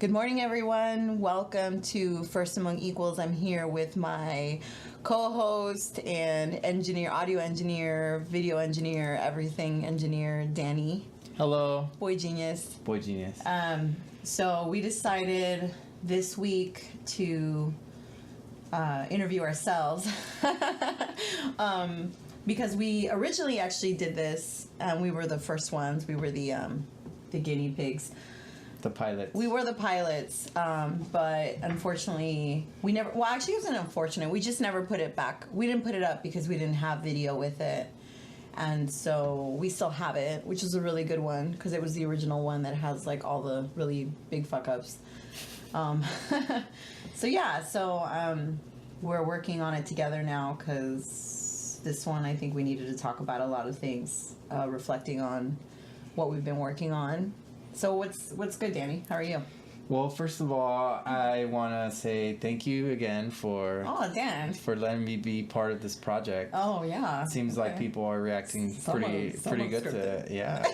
Good morning, everyone. Welcome to First Among Equals. I'm here with my co-host and engineer, audio engineer, video engineer, everything engineer, Danny. Hello. Boy Genius. Boy Genius. So we decided this week to interview ourselves because we originally actually did this, and we were the first ones. We were the guinea pigs. The pilots. We were the pilots, but unfortunately, we never. Well, actually, it wasn't unfortunate. We just never put it back. We didn't put it up because we didn't have video with it, and so we still have it, which is a really good one because it was the original one that has like all the really big fuck ups. So we're working on it together now because this one I think we needed to talk about a lot of things, reflecting on what we've been working on. So what's good, Danny? How are you? Well, first of all, I want to say thank you again for letting me be part of this project. Oh yeah. It seems like people are reacting pretty good to it. Yeah.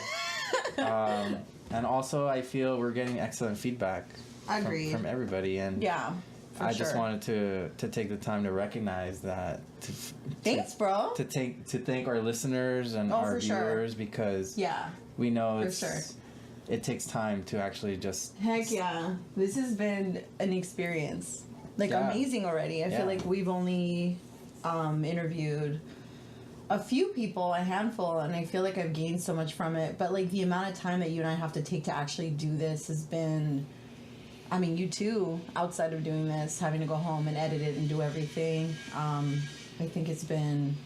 And also, I feel we're getting excellent feedback from everybody, and yeah. I just wanted to take the time to recognize that. Thanks, bro. To thank our listeners and our viewers because we know it takes time to actually just... Heck yeah. This has been an experience. Amazing already. I feel like we've only interviewed a few people, a handful, and I feel like I've gained so much from it. But, the amount of time that you and I have to take to actually do this has been... I mean, you too, outside of doing this, having to go home and edit it and do everything. I think it's been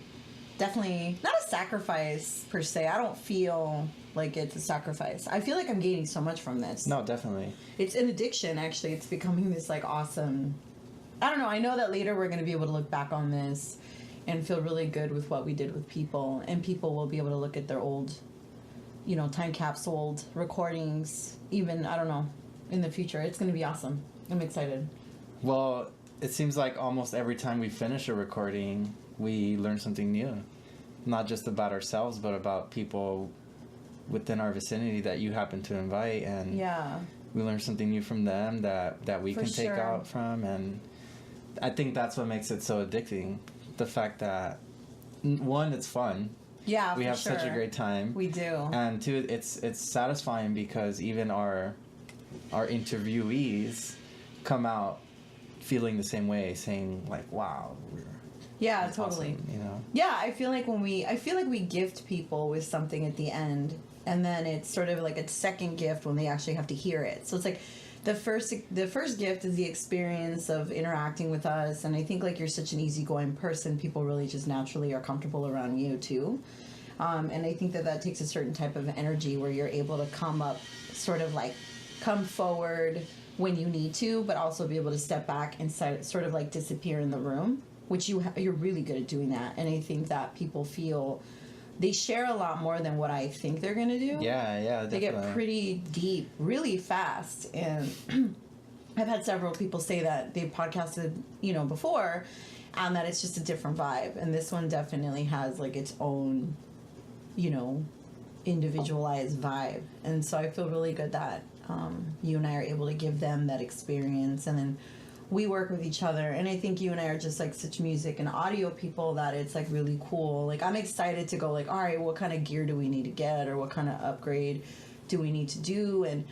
definitely not a sacrifice, per se. I don't feel... like it's a sacrifice. I feel like I'm gaining so much from this. No, definitely. It's an addiction, actually. It's becoming this awesome... I don't know. I know that later we're going to be able to look back on this and feel really good with what we did with people. And people will be able to look at their old, time capsuled recordings. Even, I don't know, in the future. It's going to be awesome. I'm excited. Well, it seems like almost every time we finish a recording, we learn something new. Not just about ourselves, but about people within our vicinity that you happen to invite, and we learn something new from them that we can take out from, and I think that's what makes it so addicting. The fact that one, it's fun. Yeah, we have such a great time. We do. And two, it's satisfying because even our interviewees come out feeling the same way, saying wow, yeah, totally. Awesome, Yeah, I feel like we gift people with something at the end, and then it's sort of like a second gift when they actually have to hear it. So it's like the first gift is the experience of interacting with us, and I think you're such an easygoing person, people really just naturally are comfortable around you too. And I think that takes a certain type of energy where you're able to come up, sort of come forward when you need to, but also be able to step back and sort of disappear in the room, which you're really good at doing that. And I think that people feel they share a lot more than what I think they're going to do. Yeah, definitely. They get pretty deep really fast. And I've had several people say that they've podcasted, before, and that it's just a different vibe. And this one definitely has its own, individualized vibe. And so I feel really good that you and I are able to give them that experience, and then we work with each other. And I think you and I are just such music and audio people that it's really cool. I'm excited to go all right, what kind of gear do we need to get, or what kind of upgrade do we need to do? And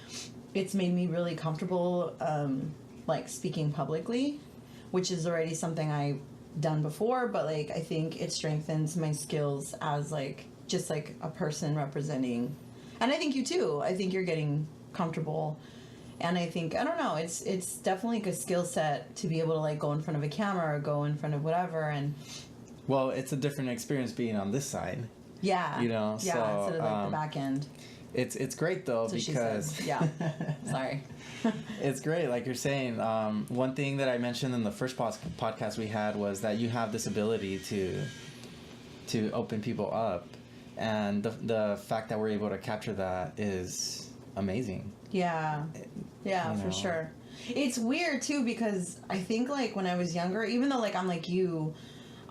it's made me really comfortable speaking publicly, which is already something I've done before, but I think it strengthens my skills as just a person representing. And I think you too. I think you're getting comfortable. And I think, I don't know, it's definitely a skill set to be able to go in front of a camera or go in front of whatever. And well, it's a different experience being on this side. Yeah. So, instead of the back end. It's great though, so because sorry. It's great, like you're saying. One thing that I mentioned in the first podcast we had was that you have this ability to open people up, and the fact that we're able to capture that is amazing. Yeah, for sure. It's weird too because I think when I was younger, even though I'm you,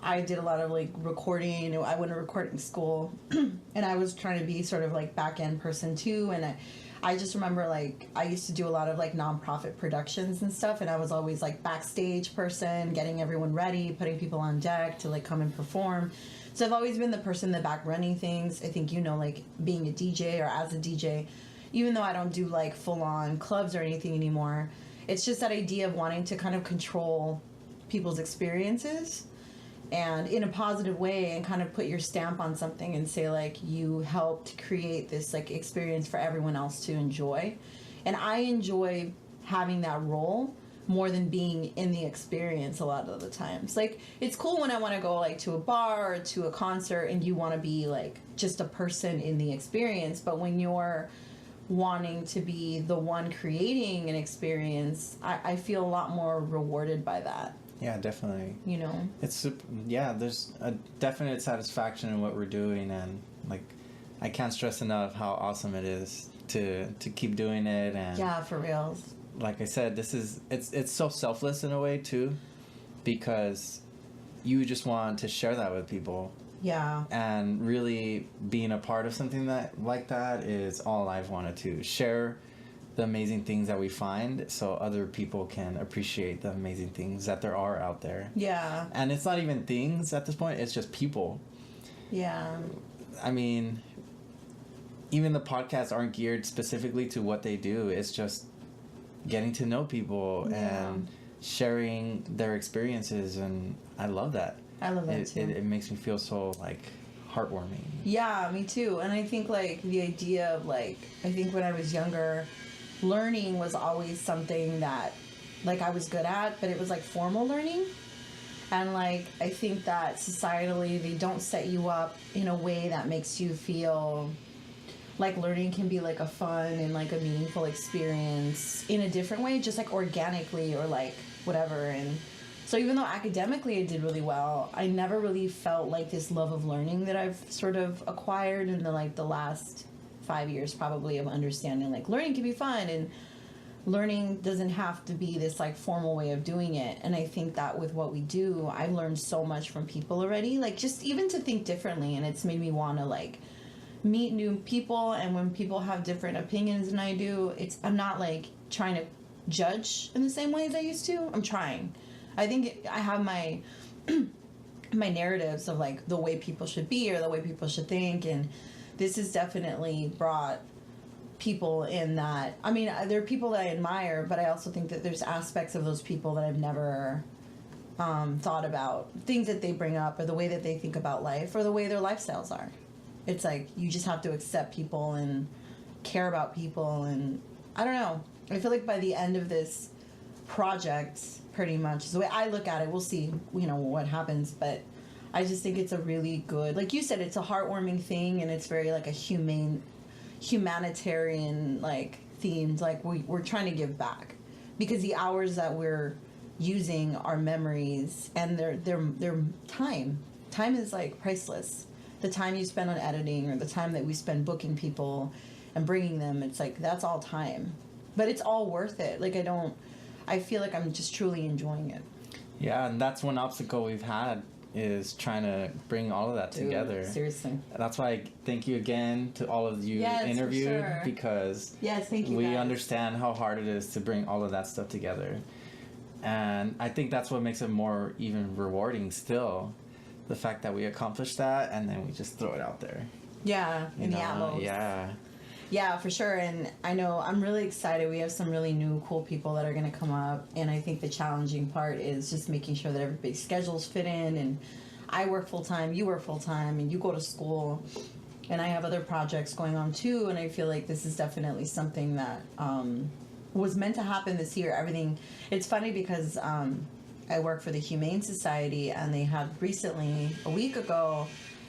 I did a lot of recording. I went to recording school, and I was trying to be sort of back end person too, and I just remember, like, I used to do a lot of, like, nonprofit productions and stuff, and I was always, like, backstage person, getting everyone ready, putting people on deck to, like, come and perform. So I've always been the person in the back running things. I think, you know, like, being a DJ or as a DJ, even though I don't do, like, full-on clubs or anything anymore, it's just that idea of wanting to kind of control people's experiences and in a positive way, and kind of put your stamp on something and say, like, you helped create this, like, experience for everyone else to enjoy. And I enjoy having that role more than being in the experience a lot of the times. Like, it's cool when I want to go, like, to a bar or to a concert and you want to be, like, just a person in the experience, but when you're wanting to be the one creating an experience, I feel a lot more rewarded by that. Yeah, definitely. You know? There's a definite satisfaction in what we're doing, and like, I can't stress enough how awesome it is to keep doing it. And yeah, for real. Like I said, it's so selfless in a way too, because you just want to share that with people. Yeah. And really being a part of something like that is all I've wanted to share. The amazing things that we find, so other people can appreciate the amazing things that there are out there. Yeah. And it's not even things at this point, it's just people. Yeah. I mean, even the podcasts aren't geared specifically to what they do. It's just getting to know people and sharing their experiences, and I love that. I love that too. It makes me feel so, like, heartwarming. Yeah, me too. And I think, like, the idea of, like, I think when I was younger, learning was always something that, like, I was good at, but it was, like, formal learning. And, like, I think that societally they don't set you up in a way that makes you feel like learning can be, like, a fun and, like, a meaningful experience in a different way, just, like, organically or, like, whatever. And so even though academically I did really well, I never really felt, like, this love of learning that I've sort of acquired in the last 5 years probably of understanding, like, learning can be fun and learning doesn't have to be this, like, formal way of doing it. And I think that with what we do, I've learned so much from people already, like, just even to think differently, and it's made me want to, like, meet new people. And when people have different opinions than I do, I'm not, like, trying to judge in the same way as I used to. I'm trying. I think I have my my narratives of, like, the way people should be or the way people should think, and this has definitely brought people in that, I mean, there are people that I admire, but I also think that there's aspects of those people that I've never thought about, things that they bring up or the way that they think about life or the way their lifestyles are. It's like, you just have to accept people and care about people, and I don't know. I feel like by the end of this project, pretty much, the way I look at it, we'll see, you know, what happens, but I just think it's a really good, like you said, it's a heartwarming thing, and it's very, like, a humanitarian, like, themed, like, we're trying to give back, because the hours that we're using are memories, and they're time is, like, priceless. The time you spend on editing or the time that we spend booking people and bringing them, it's like, that's all time, but it's all worth it. Like, I feel like I'm just truly enjoying it. Yeah, and that's one obstacle we've had, is trying to bring all of that together. Seriously. That's why I thank you again to all of you interviewed, for sure. Because thank you, we guys. understand how hard it is to bring all of that stuff together. And I think that's what makes it more even rewarding still. The fact that we accomplished that and then we just throw it out there. Yeah, in the Atmos. Yeah. Yeah, for sure. And I know I'm really excited. We have some really new, cool people that are going to come up. And I think the challenging part is just making sure that everybody's schedules fit in. And I work full-time, you work full-time, and you go to school. And I have other projects going on too. And I feel like this is definitely something that was meant to happen this year. Everything. It's funny because I work for the Humane Society, and they had recently, a week ago,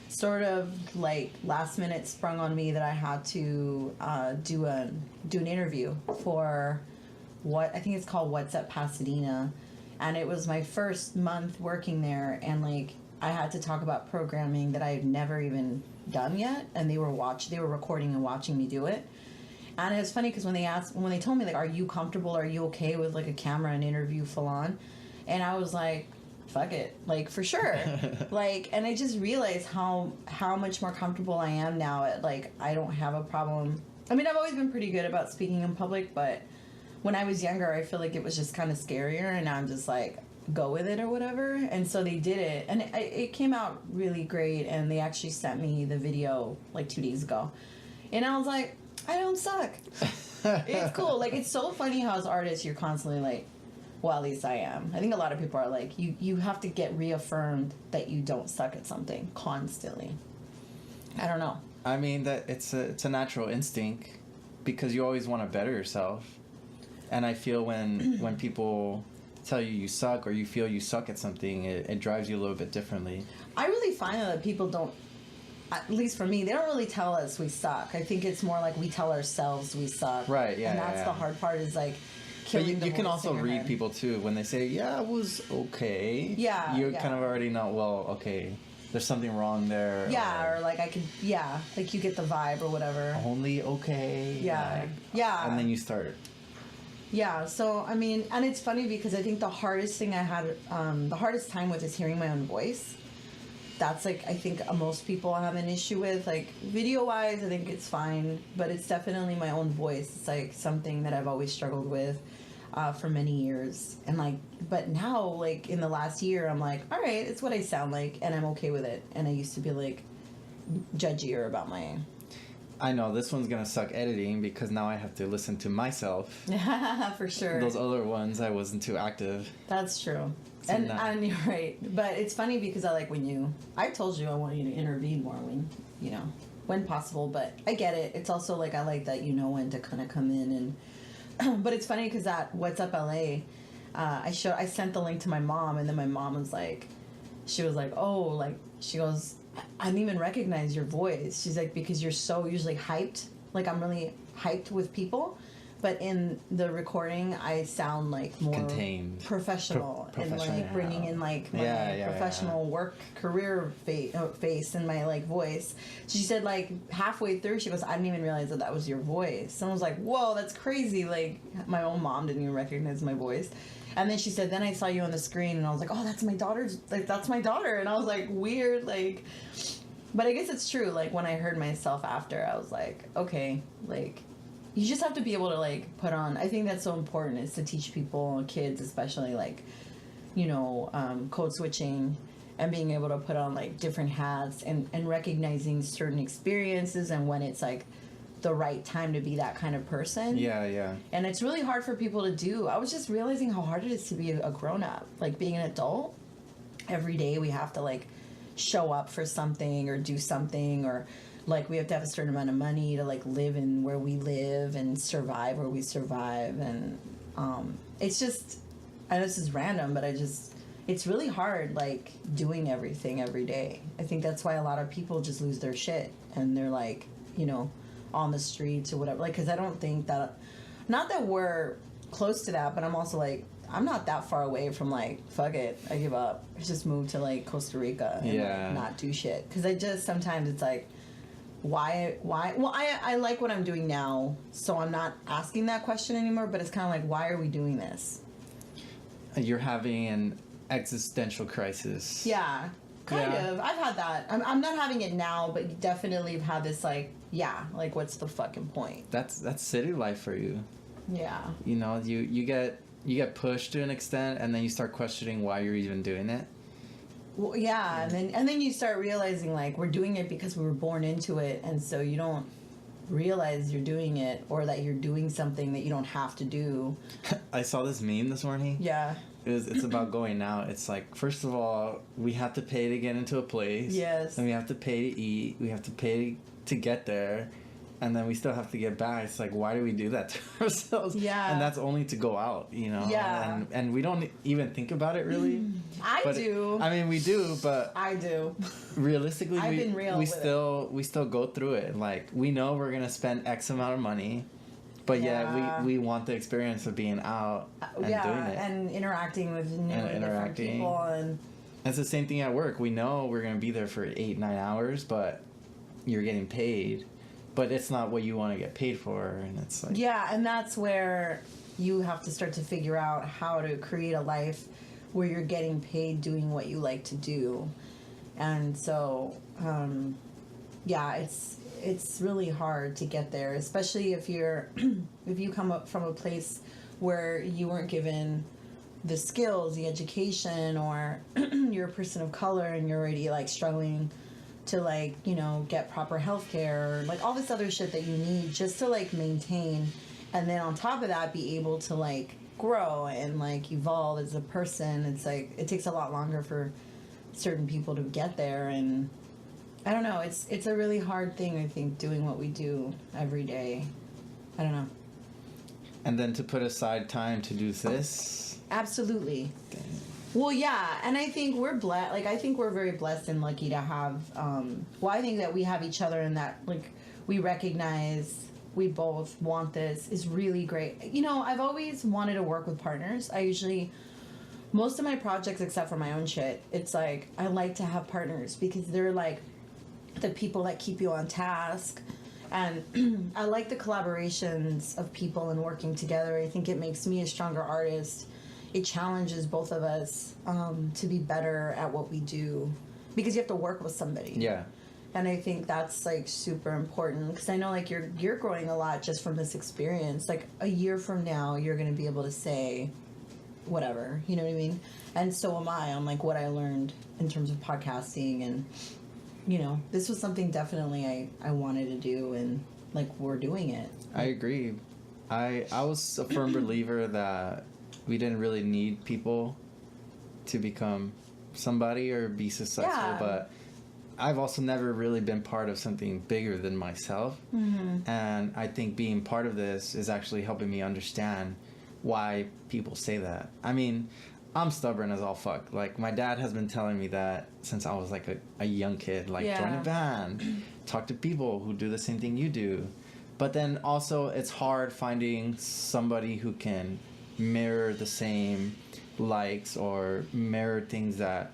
sort of like last minute sprung on me that I had to do an interview for what I think it's called What's Up Pasadena, and it was my first month working there, and like I had to talk about programming that I had never even done yet, and they were recording and watching me do it. And it was funny because when they told me, like, are you comfortable, are you okay with, like, a camera and interview full on, and I was like, fuck it, like, for sure. Like, and I just realized how much more comfortable I am now at, like, I don't have a problem I mean, I've always been pretty good about speaking in public, but when I was younger, I feel like it was just kind of scarier, and now I'm just like, go with it or whatever. And so they did it, and it came out really great, and they actually sent me the video like 2 days ago. And I was like, I don't suck. It's cool. Like, it's so funny how as artists you're constantly like, well, at least I am. I think a lot of people are like, you have to get reaffirmed that you don't suck at something constantly. I don't know. I mean, that it's a natural instinct because you always want to better yourself. And I feel when people tell you suck or you feel you suck at something, it drives you a little bit differently. I really find that people don't, at least for me, they don't really tell us we suck. I think it's more like we tell ourselves we suck. Right, yeah. And that's the hard part is like But killing the you can voice also in your read head. people too when they say, yeah, it was okay. Yeah, You yeah. kind of already know, well, okay, there's something wrong there. Yeah, or like I could, yeah, like you get the vibe or whatever. Only okay. Yeah, like- yeah. And then you start. Yeah, so I mean, and it's funny because I think the hardest thing I had, the hardest time with is hearing my own voice. That's like, I think most people have an issue with. Like, video wise, I think it's fine, but it's definitely my own voice. It's like something that I've always struggled with for many years. And like, but now, like in the last year, I'm like, all right, it's what I sound like, and I'm okay with it. And I used to be like judgier about my. I know this one's gonna suck editing because now I have to listen to myself. For sure. Those other ones I wasn't too active. That's true. So And, now- and you're right. But it's funny because I like when I told you I want you to intervene more when, when possible. But I get it. It's also like I like that you know when to kind of come in. And but it's funny because at What's Up LA, I sent the link to my mom, and then my mom was like, she was like, oh, like, she goes, I didn't even recognize your voice. She's like, because you're so usually hyped. Like, I'm really hyped with people. But in the recording, I sound like more Contained. professional and Professional, like bringing in like my Yeah, professional work career face and my like voice. She said like halfway through, she goes, I didn't even realize that was your voice. And I was like, whoa, that's crazy. Like my own mom didn't even recognize my voice. And then she said, then I saw you on the screen, and I was like, oh, that's my daughter's, like, that's my daughter. And I was like, weird, like, but I guess it's true. Like, when I heard myself after, I was like, okay, like, you just have to be able to, like, put on, I think that's so important, is to teach people, kids especially, like, code switching and being able to put on, like, different hats and recognizing certain experiences and when it's, like, the right time to be that kind of person. Yeah, yeah. And it's really hard for people to do. I was just realizing how hard it is to be a grown-up. Like, being an adult, every day we have to, like, show up for something or do something, or, like, we have to have a certain amount of money to, like, live in where we live and survive where we survive. And it's just, I know this is random, but it's really hard, like, doing everything every day. I think that's why a lot of people just lose their shit, and they're, like, on the streets or whatever. Like, because I don't think that, not that we're close to that, but I'm also like, I'm not that far away from, like, fuck it, I give up. I just moved to, like, Costa Rica and like, not do shit. Because I just, sometimes it's like, why? Well, I like what I'm doing now, so I'm not asking that question anymore, but it's kind of like, why are we doing this? You're having an existential crisis. Yeah, kind Yeah. of. I've had that. I'm not having it now, but definitely have had this, like, yeah, like, what's the fucking point? That's city life for you. Yeah. You get pushed to an extent, and then you start questioning why you're even doing it. Well, yeah, and then you start realizing, like, we're doing it because we were born into it, and so you don't realize you're doing it, or that you're doing something that you don't have to do. I saw this meme this morning. Yeah. It's about going out. It's like, first of all, we have to pay to get into a place. Yes. And we have to pay to eat. We have to pay to get there. And then we still have to get back. It's like, why do we do that to ourselves? Yeah. And that's only to go out, Yeah. And we don't even think about it really. I do. I mean, we do, but I do. realistically, I've been real we with still go through it. Like, we know we're gonna spend X amount of money, but Yeah. yeah, we want the experience of being out and doing it. And interacting with new and different interacting. people, and It's the same thing at work. We know we're gonna be there for 8-9 hours, but you're getting paid, but it's not what you want to get paid for, and it's like, yeah, and that's where you have to start to figure out how to create a life where you're getting paid doing what you like to do. And so yeah, it's really hard to get there, especially if you're if you come up from a place where you weren't given the skills, the education, or you're a person of color and you're already like struggling to like, you know, get proper health care, or like all this other shit that you need just to like maintain, and then on top of that be able to like grow and like evolve as a person. It's like it takes a lot longer for certain people to get there, and I don't know, it's a really hard thing, I think, doing what we do every day. I don't know. And then to put aside time to do this. Absolutely. Well, yeah, and I think we're blessed. Like, I think we're very blessed and lucky to have. I think that we have each other, and that like we recognize we both want this is really great. You know, I've always wanted to work with partners. Most of my projects, except for my own shit, it's like I like to have partners because they're like the people that keep you on task. And I like the collaborations of people and working together. I think it makes me a stronger artist. It challenges both of us to be better at what we do because you have to work with somebody. Yeah. And I think that's like super important because I know like you're growing a lot just from this experience. Like a year from now, you're going to be able to say whatever, you know what I mean? And so am I on like what I learned in terms of podcasting, and you know, this was something definitely I wanted to do, and like we're doing it. I agree. I was a firm believer that we didn't really need people to become somebody or be successful, Yeah. but I've also never really been part of something bigger than myself. Mm-hmm. And I think being part of this is actually helping me understand why people say that. I mean, I'm stubborn as all fuck. Like, my dad has been telling me that since I was like a young kid. Like, Yeah. join a band, talk to people who do the same thing you do. But then also, it's hard finding somebody who can mirror the same likes or mirror things that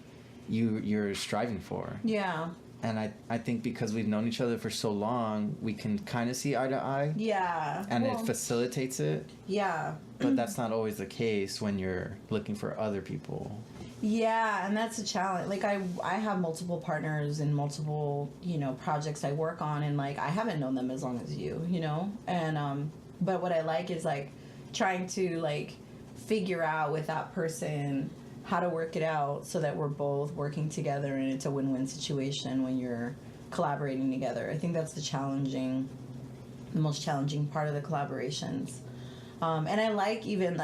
you're striving for. Yeah. And I think because we've known each other for so long, we can kind of see eye to eye. Yeah. And Well, it facilitates it. yeah. But that's not always the case when you're looking for other people. Yeah, and that's a challenge. Like I have multiple partners and multiple, you know, projects I work on, and like I haven't known them as long as you know. And but what I like is like trying to like figure out with that person how to work it out so that we're both working together and it's a win-win situation when you're collaborating together. I think that's the most challenging part of the collaborations. And I like even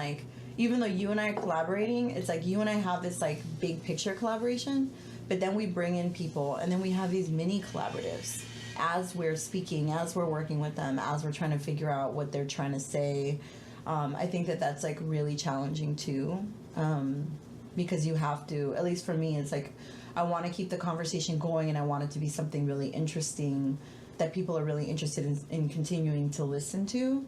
though you and I are collaborating, it's like you and I have this like big picture collaboration, but then we bring in people and then we have these mini collaboratives as we're speaking, as we're working with them, as we're trying to figure out what they're trying to say. I think that that's like really challenging too, because you have to, at least for me, it's like I want to keep the conversation going and I want it to be something really interesting that people are really interested in continuing to listen to.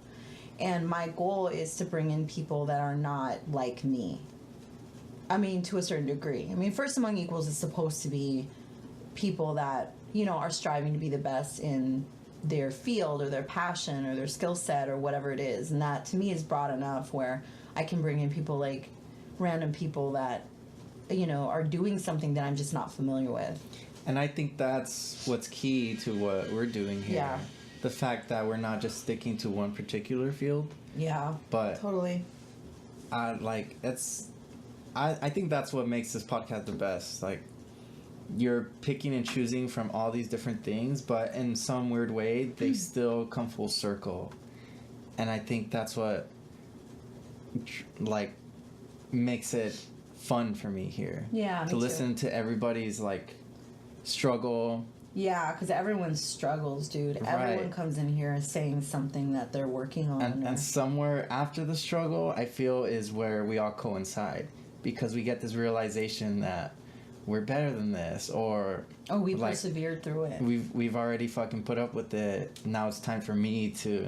And my goal is to bring in people that are not like me. I mean, to a certain degree. I mean, First Among Equals is supposed to be people that, you know, are striving to be the best in their field or their passion or their skill set or whatever it is. And that, to me, is broad enough where I can bring in people like random people that, you know, are doing something that I'm just not familiar with. And I think that's what's key to what we're doing here. Yeah. The fact that we're not just sticking to one particular field, Yeah. but Totally. I think that's what makes this podcast the best. Like, you're picking and choosing from all these different things, but in some weird way, they still come full circle. And I think that's what, like, makes it fun for me here. Yeah, me to too. listen to everybody's, like, struggle. Yeah, because everyone struggles, dude. Everyone Right. comes in here saying something that they're working on. And somewhere after the struggle, I feel, is where we all coincide. Because we get this realization that we're better than this, or we like, persevered through it. we've already fucking put up with it. Now it's time for me to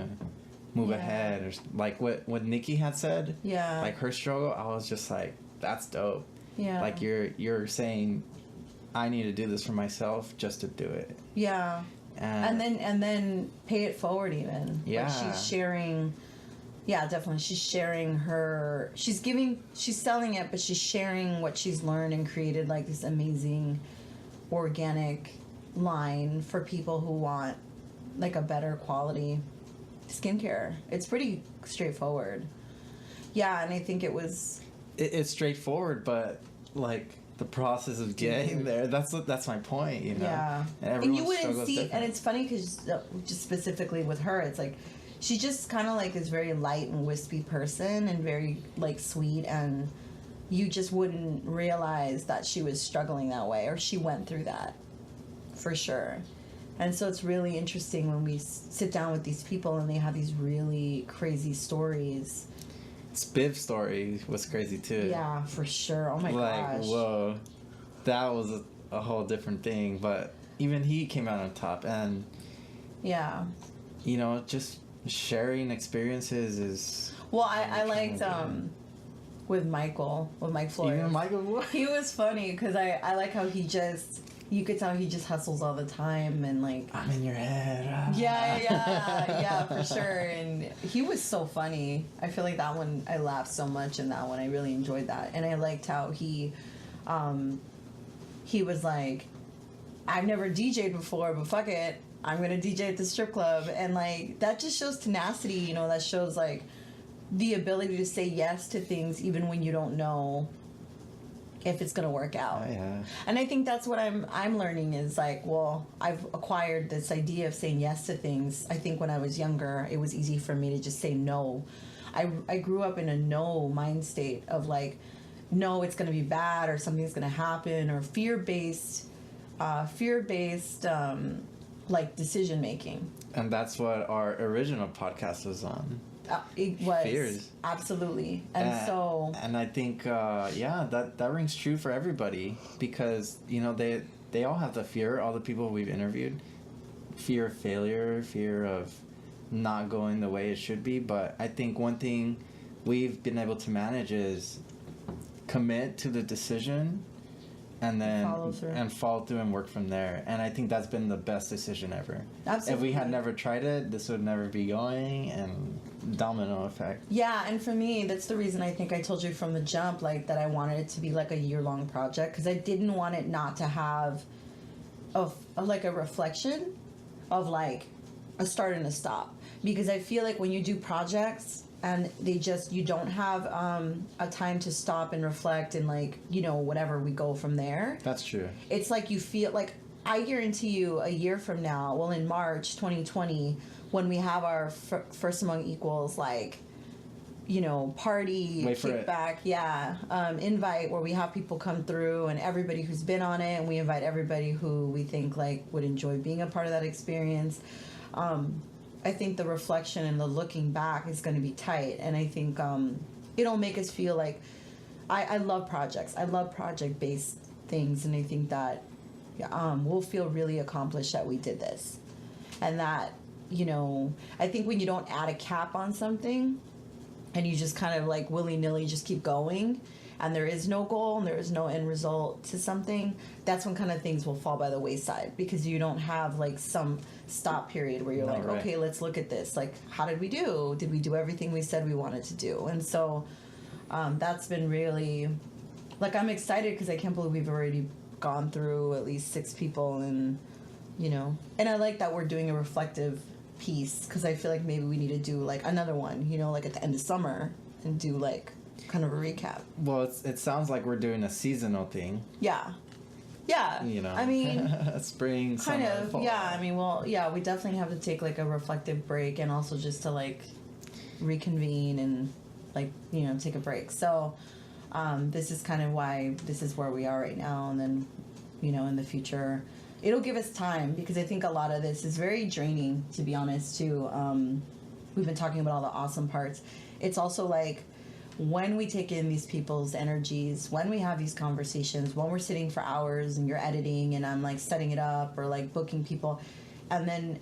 move Yeah. ahead. Or like what Nikki had said. Yeah. Like her struggle, I was just like, that's dope. Yeah. Like you're saying, I need to do this for myself just to do it. Yeah. And then pay it forward even. Yeah. Like she's sharing. Yeah, definitely. She's sharing she's selling it, but she's sharing what she's learned and created like this amazing organic line for people who want like a better quality skincare. It's pretty straightforward. Yeah, and I think it was. It's straightforward, but like the process of getting there, that's my point, you know. Yeah, and everyone you wouldn't struggles see, different. and it's funny because just specifically with her, it's like she just kind of like is very light and wispy person and very like sweet, and you just wouldn't realize that she was struggling that way or she went through that for sure. And so it's really interesting when we sit down with these people and they have these really crazy stories. Spiv's story was crazy too. Yeah, for sure. Oh my like, gosh. whoa, that was a whole different thing. But even he came out on top, and yeah, you know, just sharing experiences is. well, I liked with Mike Flores. Even Michael. He was funny because I like how he just, you could tell he just hustles all the time and like. I'm in your head. Yeah, for sure. And he was so funny. I feel like that one, I laughed so much in that one. I really enjoyed that. And I liked how he was like, I've never DJ'd before, but fuck it, I'm gonna DJ at the strip club. And like, that just shows tenacity, you know, that shows like the ability to say yes to things even when you don't know if it's gonna work out. Oh, yeah. And I think that's what I'm learning is like, well, I've acquired this idea of saying yes to things. I think when I was younger, it was easy for me to just say no. I grew up in a no mind state of like, no, it's gonna be bad or something's gonna happen, or fear-based like decision making. And that's what our original podcast was on. It was Fears. Absolutely. And and I think that rings true for everybody, because you know they all have the fear. All the people we've interviewed, fear of failure, fear of not going the way it should be. But I think one thing we've been able to manage is commit to the decision and then follow through and work from there. And I think that's been the best decision ever. Absolutely. If we had never tried it, this would never be going, and domino effect. Yeah, and for me, that's the reason I think I told you from the jump, like, that I wanted it to be like a year-long project, because I didn't want it not to have a reflection of like a start and a stop. Because I feel like when you do projects and you don't have a time to stop and reflect and like, you know, whatever, we go from there. That's true. It's like you feel like, I guarantee you a year from now, well, in March 2020, when we have our First Among Equals, like, you know, party, kickback, invite where we have people come through and everybody who's been on it, and we invite everybody who we think like would enjoy being a part of that experience. I think the reflection and the looking back is going to be tight, and I think it'll make us feel like I love projects. I love project-based things, and I think that we'll feel really accomplished that we did this. And that, you know, I think when you don't add a cap on something and you just kind of like willy-nilly just keep going and there is no goal and there is no end result to something, that's when kind of things will fall by the wayside, because you don't have like some stop period where you're okay, let's look at this. Like, how did we do? Did we do everything we said we wanted to do? And so that's been really, like, I'm excited because I can't believe we've already gone through at least 6 people, and, you know, and I like that we're doing a reflective piece, because I feel like maybe we need to do like another one, you know, like at the end of summer, and do like kind of a recap. Well, it sounds like we're doing a seasonal thing. Yeah, you know, I mean, spring, kind summer, of, fall. yeah. I mean, well, yeah, we definitely have to take like a reflective break, and also just to like reconvene and like, you know, take a break. So this is kind of why this is where we are right now, and then, you know, in the future it'll give us time, because I think a lot of this is very draining, to be honest, too. We've been talking about all the awesome parts. It's also like, when we take in these people's energies, when we have these conversations, when we're sitting for hours and you're editing and I'm like setting it up or like booking people, and then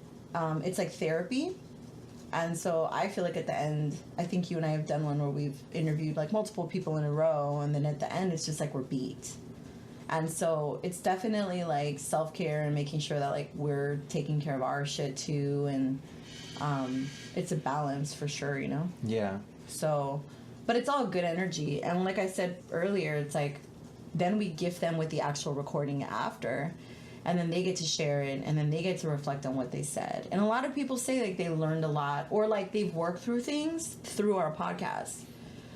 it's like therapy. And so I feel like at the end, I think you and I have done one where we've interviewed like multiple people in a row, and then at the end it's just like we're beat. And so it's definitely like self-care and making sure that like we're taking care of our shit too, and it's a balance for sure, you know? Yeah. So, but it's all good energy. And like I said earlier, it's like then we gift them with the actual recording after. and then they get to share it, and then they get to reflect on what they said. And a lot of people say like they learned a lot, or like they've worked through things through our podcast.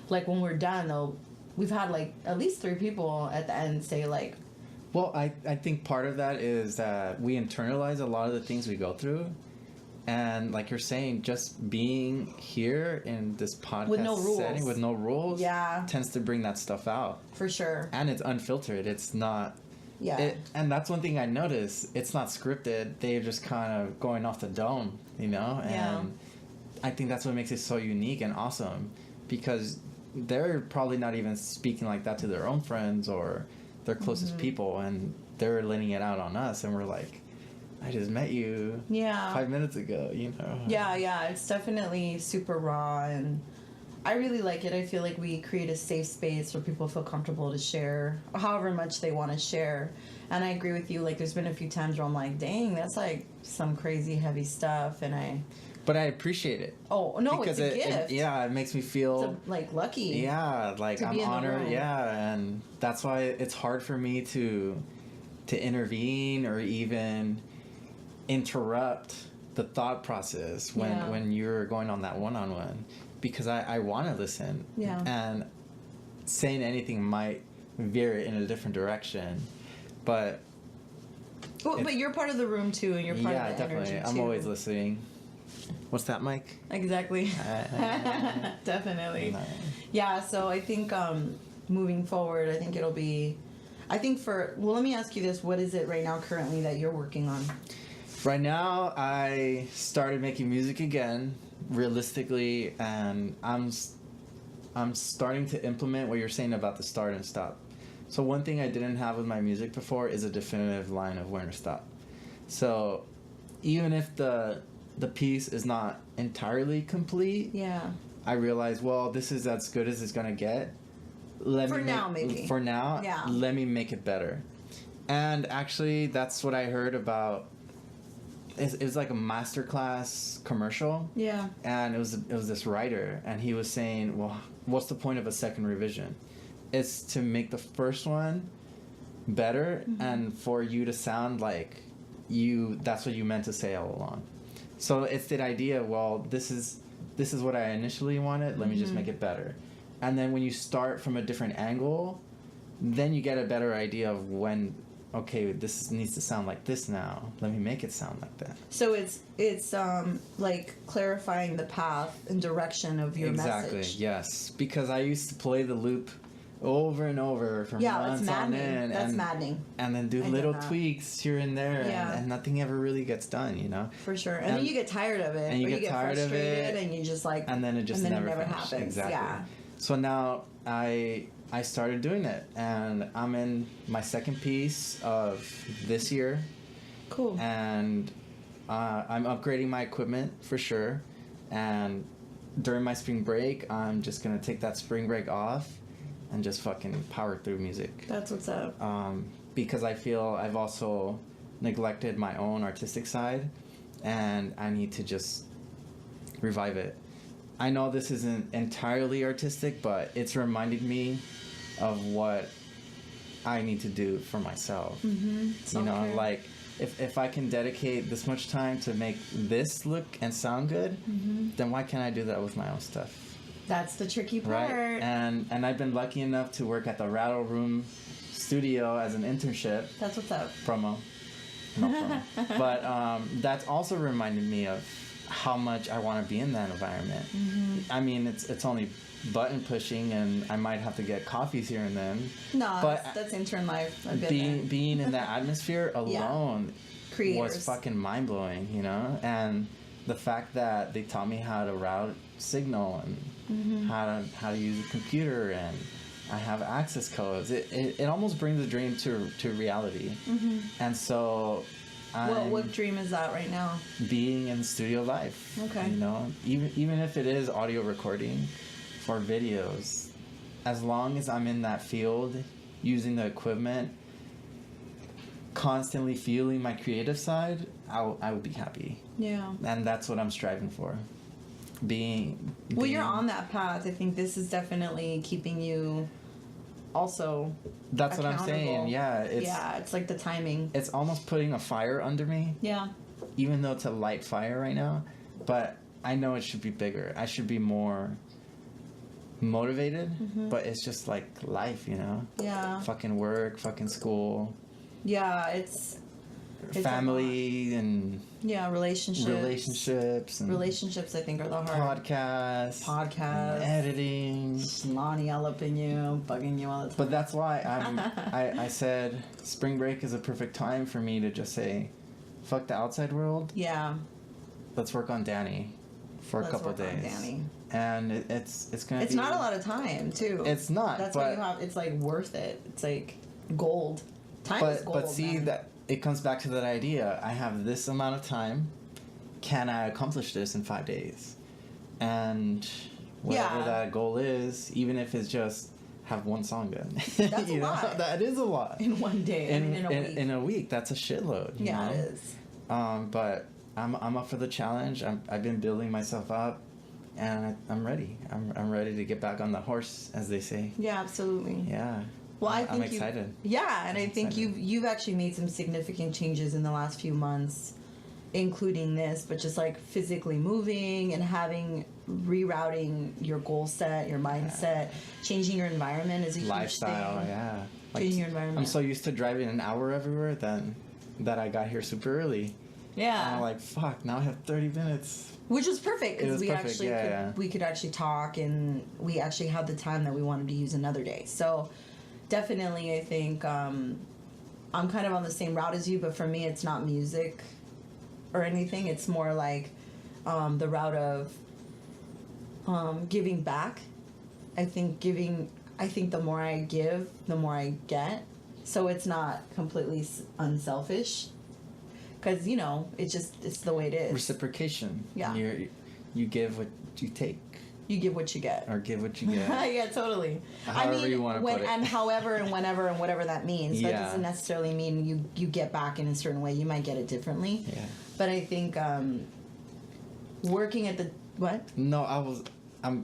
Like when we're done, we've had like at least 3 people at the end say like, well, I think part of that is that we internalize a lot of the things we go through. And like you're saying, just being here in this podcast with no rules. setting with no rules tends to bring that stuff out. For sure. And it's unfiltered. It's not... Yeah. And that's one thing I noticed. It's not scripted. They're just kind of going off the dome, you know? And I think that's what makes it so unique and awesome. Because they're probably not even speaking like that to their own friends or their closest people. And they're letting it out on us. And we're like... I just met you 5 minutes ago, you know? Yeah, it's definitely super raw, and I really like it. I feel like we create a safe space where people feel comfortable to share however much they want to share. And I agree with you, like, there's been a few times where I'm like, dang, that's like some crazy heavy stuff, and But I appreciate it. Oh, no, because it's a gift. It makes me feel... like, lucky. Yeah, like, I'm honored, and that's why it's hard for me to intervene or even... interrupt the thought process when you're going on that one-on-one, because I want to listen, and saying anything might veer it in a different direction, but but you're part of the room too, and you're part of the definitely energy I'm too. always listening. What's that, Mike? Exactly. Definitely. Yeah, so I think moving forward, I think it'll be, let me ask you this, what is it right now currently that you're working on? Right now, I started making music again, realistically, and I'm starting to implement what you're saying about the start and stop. So one thing I didn't have with my music before is a definitive line of where to stop. So even if the piece is not entirely complete, I realize, well, this is as good as it's gonna get. Let me make it better. And actually, that's what I heard about. It was like a masterclass commercial. Yeah. And it was this writer, and he was saying, well, what's the point of a second revision? It's to make the first one better, and for you to sound like that's what you meant to say all along. So it's that idea, well, this is what I initially wanted, let me just make it better. And then when you start from a different angle, then you get a better idea of when, okay, this needs to sound like this now. Let me make it sound like that. So it's like clarifying the path and direction of your message. Exactly, yes. Because I used to play the loop over and over for months on end. That's maddening. And then do little tweaks here and there, and nothing ever really gets done, you know? For sure. And then you get tired of it. And you get tired of it. And you just like... And then it just never happens. Exactly. Yeah. So now I started doing it, and I'm in my second piece of this year. Cool. And I'm upgrading my equipment for sure. And during my spring break, I'm just gonna take that spring break off and just fucking power through music. That's what's up. Because I feel I've also neglected my own artistic side, and I need to just revive it. I know this isn't entirely artistic, but it's reminded me of what I need to do for myself. You know, like if I can dedicate this much time to make this look and sound good, then why can't I do that with my own stuff? That's the tricky part. Right? And I've been lucky enough to work at the Rattle Room studio as an internship. That's what's up. Promo. No promo. But that's also reminded me of how much I want to be in that environment. I mean, it's only button pushing, and I might have to get coffees here and then. No, but that's intern life. Being in that atmosphere alone was fucking mind blowing, you know. And the fact that they taught me how to route signal and how to use a computer, and I have access codes. It almost brings the dream to reality. And so. What dream is that right now? Being in studio life. Okay. You know, even if it is audio recording for videos, as long as I'm in that field, using the equipment, constantly feeling my creative side, I would be happy. Yeah. And that's what I'm striving for. Being you're on that path. I think this is definitely keeping you also That's what I'm saying. accountable. Yeah, It's like the timing. it's almost putting a fire under me, Yeah. even though it's a light fire right now. But I know it should be bigger. I should be more motivated. But it's just like life, you know. Yeah. Fucking work, fucking school, Yeah, it's a family, and relationships. and Relationships, I think, are the hard. podcasts, Podcasts. editing. Lonnie all up in you, bugging you all the time. But that's why I said spring break is a perfect time for me to just say, fuck the outside world. Yeah. Let's work on Danny for a Let's couple work on days. Danny. And it's gonna. It's be, not a lot of time, too. It's not. That's but, why you have. It's like worth it. It's like gold. Time is gold. But see man. that it comes back to that idea. I have this amount of time. Can I accomplish this in 5 days? And whatever Yeah. that goal is, even if it's just have one song done. That's a lot. That is a lot. in one day. I mean, in a week. In a week, that's a shitload. You Yeah, know? it is. But I'm up for the challenge. I've been building myself up, and I'm ready. I'm ready to get back on the horse, as they say. Yeah, absolutely. Yeah. Well, I I'm think excited. Yeah, and I think excited. you've actually made some significant changes in the last few months, including this, but just like physically moving and rerouting your goal set, your mindset, changing your environment is a huge Lifestyle, thing. yeah. Changing your environment. I'm so used to driving an hour everywhere that I got here super early. Yeah. And I'm like, fuck, now I have 30 minutes. Which was perfect It because was we perfect, actually yeah. we could actually talk, and we actually had the time that we wanted to use another day. So definitely, I think I'm kind of on the same route as you, but for me, it's not music or anything. It's more like the route of giving back. I think the more I give, the more I get. So it's not completely unselfish. Because, you know, it's the way it is. Reciprocation. Yeah. You give what you take, You give what you get. or give what you get. Yeah, totally. However you wanna put it. And however and whenever and whatever that means. That Yeah. doesn't necessarily mean you get back in a certain way. You might get it differently. Yeah. But I think working at the what? No,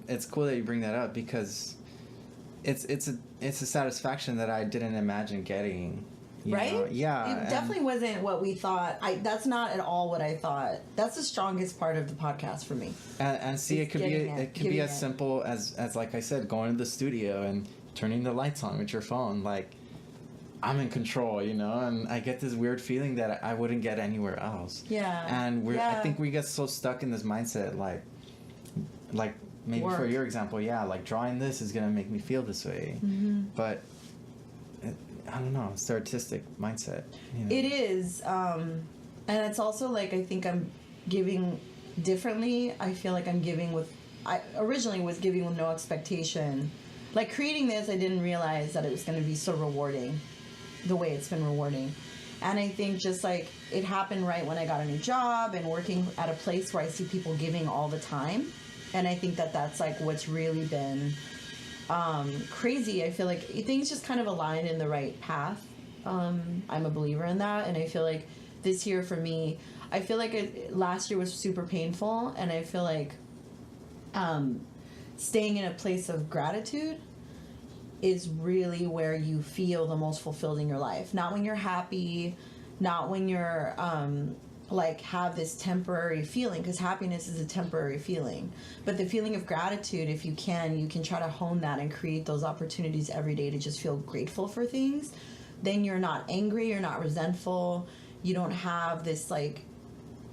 it's cool that you bring that up, because it's a satisfaction that I didn't imagine getting. You Right? know? Yeah. It definitely wasn't what we thought. That's not at all what I thought. That's the strongest part of the podcast for me. And see, It's it could be getting it, it could be giving as it. simple as like I said, going to the studio and turning the lights on with your phone. Like, I'm in control, you know, and I get this weird feeling that I wouldn't get anywhere else. Yeah. And I Yeah. think we get so stuck in this mindset, like maybe for Work. your example, yeah, like drawing this is gonna make me feel this way, but I don't know, it's the artistic mindset. You know? It is, and it's also like I think I'm giving differently. I feel like I'm giving with. I originally was giving with no expectation. Like creating this, I didn't realize that it was going to be so rewarding, the way it's been rewarding. And I think just like it happened right when I got a new job and working at a place where I see people giving all the time, and I think that that's like what's really been crazy. I feel like things just kind of aligned in the right path. I'm a believer in that, and I feel like this year for me, I feel like last year was super painful, and I feel like staying in a place of gratitude is really where you feel the most fulfilled in your life. Not when you're happy, not when you're like have this temporary feeling, because happiness is a temporary feeling, but the feeling of gratitude, if you can try to hone that and create those opportunities every day to just feel grateful for things. Then you're not angry, you're not resentful, you don't have this like,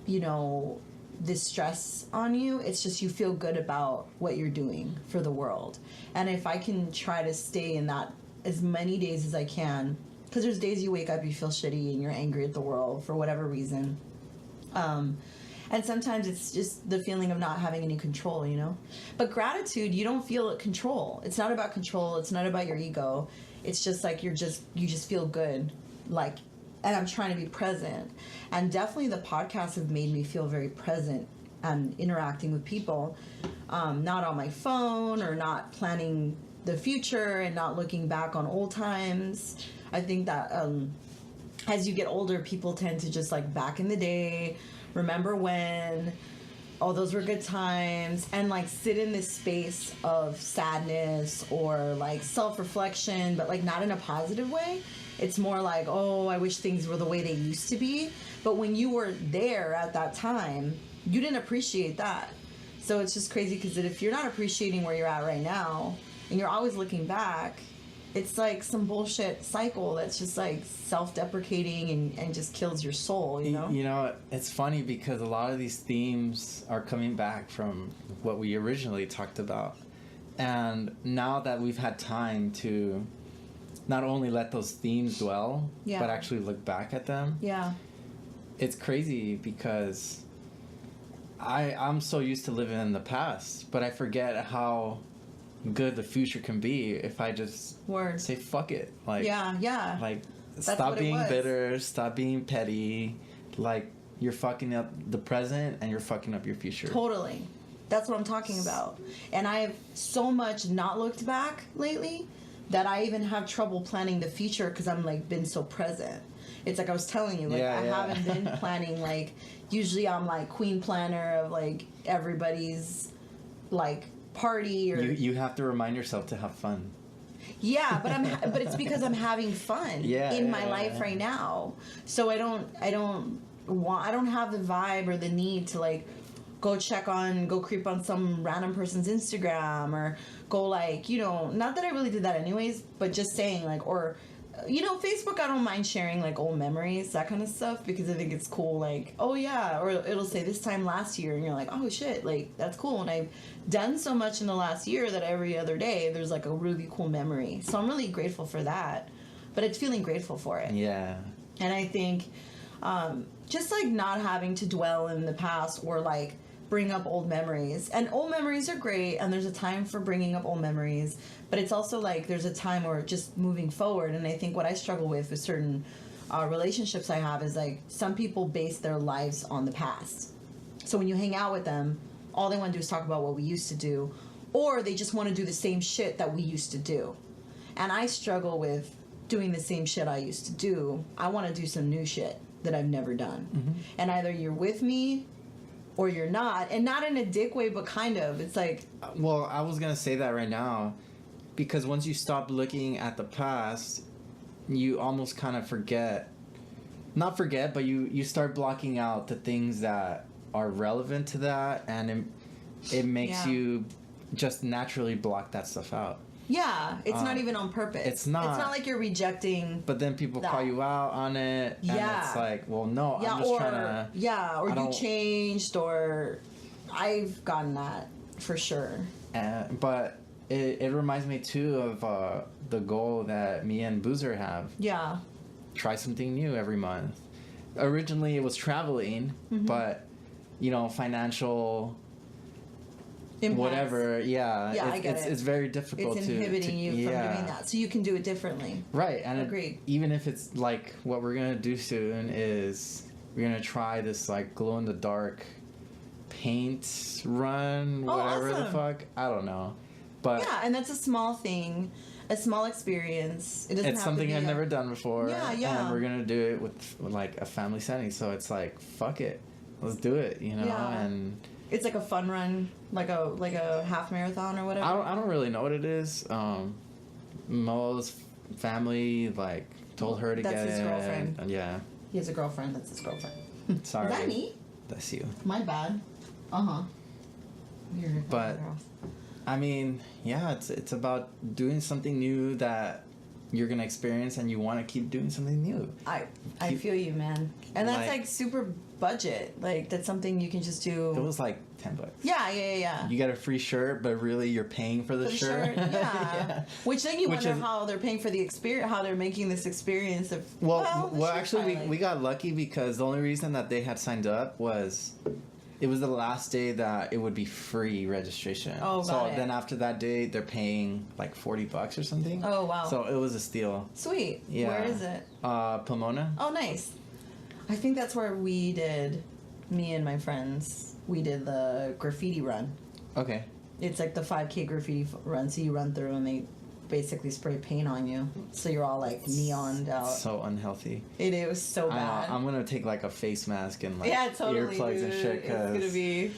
you know, this stress on you. It's just you feel good about what you're doing for the world. And if I can try to stay in that as many days as I can, because there's days you wake up, you feel shitty and you're angry at the world for whatever reason. And sometimes it's just the feeling of not having any control, you know? But gratitude, you don't feel control. It's not about control. It's not about your ego. It's just like you just feel good. Like, and I'm trying to be present. And definitely the podcasts have made me feel very present and interacting with people. Not on my phone or not planning the future and not looking back on old times. I think that as you get older, people tend to just like back in the day, remember when, oh, those were good times, and like sit in this space of sadness or like self-reflection, but like not in a positive way. It's more like, oh, I wish things were the way they used to be. But when you were there at that time, you didn't appreciate that. So it's just crazy because if you're not appreciating where you're at right now and you're always looking back, it's like some bullshit cycle that's just like self-deprecating and just kills your soul, you know? You know, it's funny because a lot of these themes are coming back from what we originally talked about. And now that we've had time to not only let those themes dwell, Yeah. but actually look back at them, Yeah. it's crazy because I'm so used to living in the past, but I forget how good the future can be if I just Word. say fuck it. Like, Yeah. like That's stop what it being was. bitter, stop being petty. Like, you're fucking up the present and you're fucking up your future. Totally. That's what I'm talking about. And I've so much not looked back lately that I even have trouble planning the future because I'm like been so present. It's like I was telling you, like Yeah, I yeah. haven't been planning. Like usually I'm like queen planner of like everybody's like party or You have to remind yourself to have fun. yeah, but it's because I'm having fun in my life right now. So I don't have the vibe or the need to like go creep on some random person's Instagram or go like, you know, not that I really did that anyways, but just saying like, or you know, Facebook, I don't mind sharing like old memories, that kind of stuff, because I think it's cool. Like, oh yeah, or it'll say this time last year, and you're like, oh shit, like that's cool. And I've done so much in the last year that every other day there's like a really cool memory. So I'm really grateful for that. But it's feeling grateful for it. Yeah. And I think just like not having to dwell in the past or like bring up old memories. And old memories are great, and there's a time for bringing up old memories, but it's also like there's a time where just moving forward. And I think what I struggle with certain relationships I have is like some people base their lives on the past. So when you hang out with them, all they want to do is talk about what we used to do, or they just want to do the same shit that we used to do. And I struggle with doing the same shit I used to do. I want to do some new shit that I've never done. Mm-hmm. And either you're with me or you're not. And not in a dick way, but kind of. It's like... Well, I was going to say that right now, because once you stop looking at the past, you almost kind of not forget, but you start blocking out the things that are relevant to that, and it makes you just naturally block that stuff out. Yeah, it's not even on purpose. It's not. It's not like you're rejecting. But then people that. call you out on it, and it's like, well, no, I'm just trying to... Yeah, or you changed, or... I've gotten that, for sure. But it reminds me, too, of the goal that me and Boozer have. Yeah. Try something new every month. Originally, it was traveling, but, you know, financial... Impacts. Whatever, yeah, I get it. It's very difficult. It's inhibiting you from doing that, so you can do it differently. Right, and agreed. Even if it's like what we're gonna do soon is we're gonna try this like glow in the dark paint run, whatever the fuck. I don't know, but yeah, and that's a small thing, a small experience. It doesn't. It's have something to be I've never done before. Yeah. And we're gonna do it with like a family setting, so it's like fuck it, let's do it, you know, and. It's like a fun run, like a half marathon or whatever. I don't really know what it is. Mo's family like told her to get it. That's his girlfriend. Yeah. He has a girlfriend. That's his girlfriend. Sorry. Is that me? That's you. My bad. But I mean, yeah, it's about doing something new that you're gonna experience, and you want to keep doing something new. I feel you, man. And that's like super budget. Like that's something you can just do. It was like $10. Yeah. You get a free shirt, but really you're paying for the shirt. Yeah. Which then you wonder how they're paying for the experience, how they're making this experience of. Well, actually, we got lucky because the only reason that they had signed up was. It was the last day that it would be free registration. Oh, got it. Then after that day, they're paying like $40 or something. Oh, wow. So it was a steal. Sweet. Yeah. Where is it? Pomona. Oh, nice. I think that's where me and my friends, we did the graffiti run. Okay. It's like the 5K graffiti run. So you run through and they basically spray paint on you. So you're all like neoned out. So unhealthy. It was so bad. I'm going to take like a face mask and like totally, earplugs dude. and shit. It's going to be...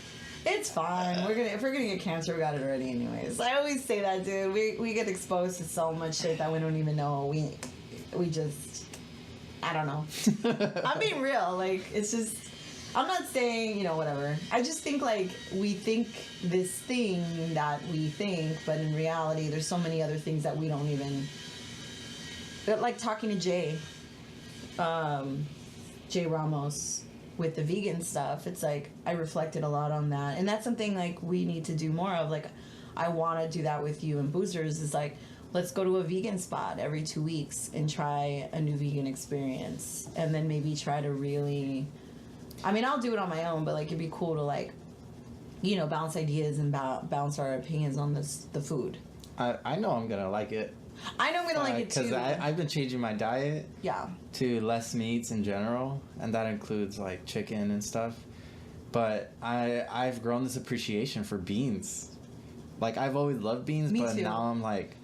It's fine. If we're gonna get cancer, we got it already anyways. I always say that, dude. We get exposed to so much shit that we don't even know. We just, I don't know. I'm being real. Like, it's just, I'm not saying, whatever. I just think, like, we think this thing that we think, but in reality, there's so many other things that we don't even. But like talking to Jay Ramos with the vegan stuff, it's like I reflected a lot on that, and that's something like we need to do more of. Like, I want to do that with you and Boozers. Is like, let's go to a vegan spot every 2 weeks and try a new vegan experience, and then maybe try to really. I mean, I'll do it on my own, but like it'd be cool to like, bounce ideas and bounce our opinions on the food. I know I'm gonna like it. I know I'm gonna like it too. Because I've been changing my diet. Yeah. To less meats in general, and that includes like chicken and stuff. But I've grown this appreciation for beans. Like, I've always loved beans, Me but too. now I'm like,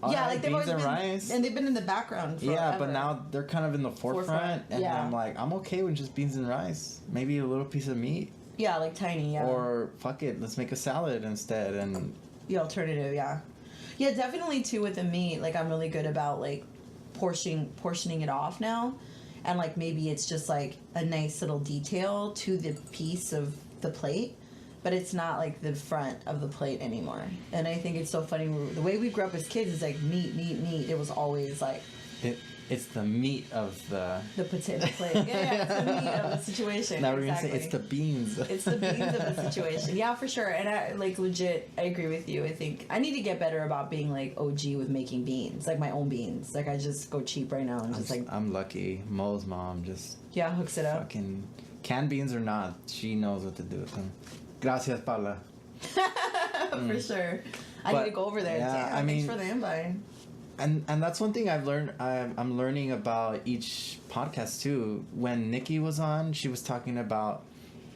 yeah, like they've beans always and been, rice. and they've been in the background forever. Yeah, but now they're kind of in the forefront. And yeah. I'm like, I'm okay with just beans and rice. Maybe a little piece of meat. Yeah, like tiny, yeah. Or fuck it, let's make a salad instead. And the alternative, yeah. Yeah, definitely too with the meat. Like, I'm really good about like portioning it off now. And like maybe it's just like a nice little detail to the piece of the plate, but it's not like the front of the plate anymore. And I think it's so funny. The way we grew up as kids is like meat. It was always like it's the meat of the potato plate. Yeah, it's the meat of the situation. Now we're gonna say it's the beans. It's the beans of the situation. Yeah, for sure. And I like legit. I agree with you. I think I need to get better about being like OG with making beans, like my own beans. Like I just go cheap right now and just like. I'm lucky. Mo's mom just hooks it up. Fucking canned beans or not, she knows what to do with them. Gracias, Paula. For sure. I need to go over there. Yeah, Damn, thanks for the invite. And that's one thing I've learned. I'm learning about each podcast too. When Nikki was on, she was talking about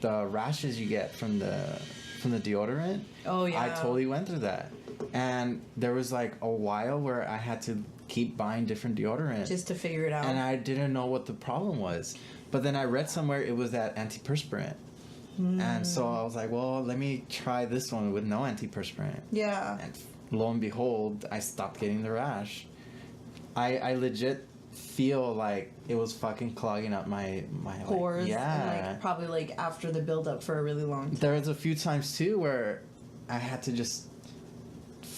the rashes you get from the deodorant. Oh yeah. I totally went through that, and there was like a while where I had to keep buying different deodorant just to figure it out. And I didn't know what the problem was, but then I read somewhere it was that antiperspirant. And so I was like, well, let me try this one with no antiperspirant. Yeah. And lo and behold, I stopped getting the rash. I legit feel like it was fucking clogging up my pores. Like, yeah. And like probably like after the build up for a really long time. There was a few times too where I had to just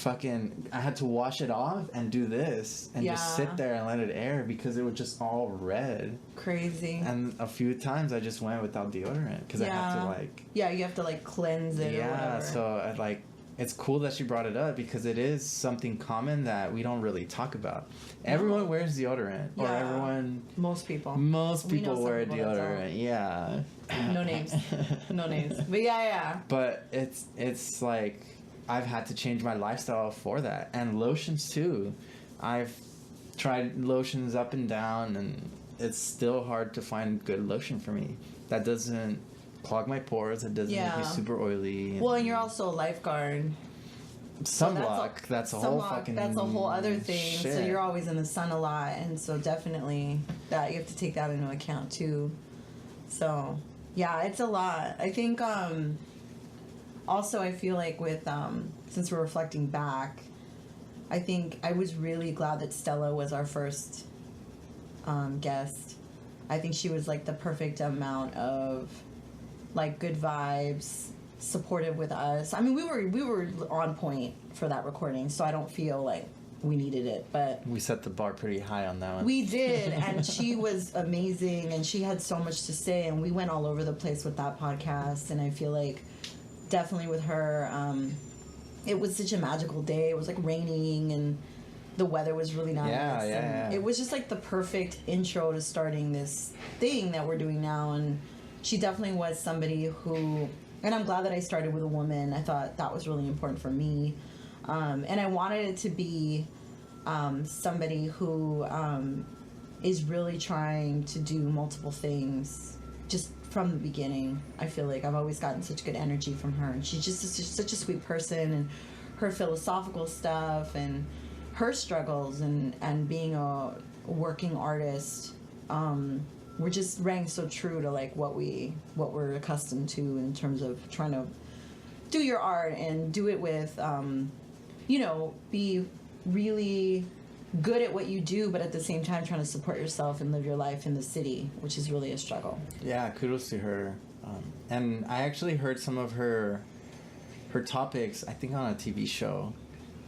I had to wash it off and do this and just sit there and let it air because it was just all red. Crazy. And a few times I just went without deodorant because I have to like. Yeah, you have to like cleanse it. Yeah, or whatever. so I like. It's cool that she brought it up because it is something common that we don't really talk about. Everyone wears deodorant, or everyone. Most people wear deodorant. Yeah. No names. No names. But yeah. But it's like I've had to change my lifestyle for that, and lotions too. I've tried lotions up and down, and it's still hard to find good lotion for me that doesn't clog my pores. It doesn't make me super oily. Well, and you're also a lifeguard. Sunblock. That's a whole other thing. Shit. So you're always in the sun a lot, and so definitely that you have to take that into account too. So yeah, it's a lot. I think also I feel like with since we're reflecting back, I think I was really glad that Stella was our first guest. I think she was like the perfect amount of like good vibes, supportive with us. I mean, we were on point for that recording, so I don't feel like we needed it, but we set the bar pretty high on that one. We did, and she was amazing, and she had so much to say, and we went all over the place with that podcast. And I feel like definitely with her, it was such a magical day. It was like raining, and the weather was really nice. Yeah. It was just like the perfect intro to starting this thing that we're doing now. And she definitely was somebody who, and I'm glad that I started with a woman. I thought that was really important for me. And I wanted it to be somebody who is really trying to do multiple things just from the beginning. I feel like I've always gotten such good energy from her. And she's just such a sweet person, and her philosophical stuff and her struggles and being a working artist. We're just rang so true to like what we're accustomed to in terms of trying to do your art and do it with, you know, be really good at what you do, but at the same time trying to support yourself and live your life in the city, which is really a struggle. Yeah, kudos to her. And I actually heard some of her topics, I think on a TV show.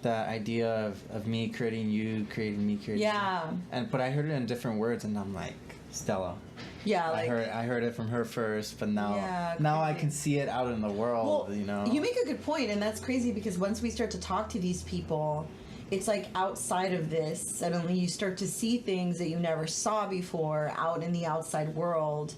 That idea of me creating you, creating me, creating Yeah. you. But I heard it in different words, and I'm like, Stella. Yeah, like, I heard it from her first, but now Yeah, I crazy. can see it out in the world. well, You know. you make a good point, and that's crazy because once we start to talk to these people, it's like outside of this, suddenly you start to see things that you never saw before out in the outside world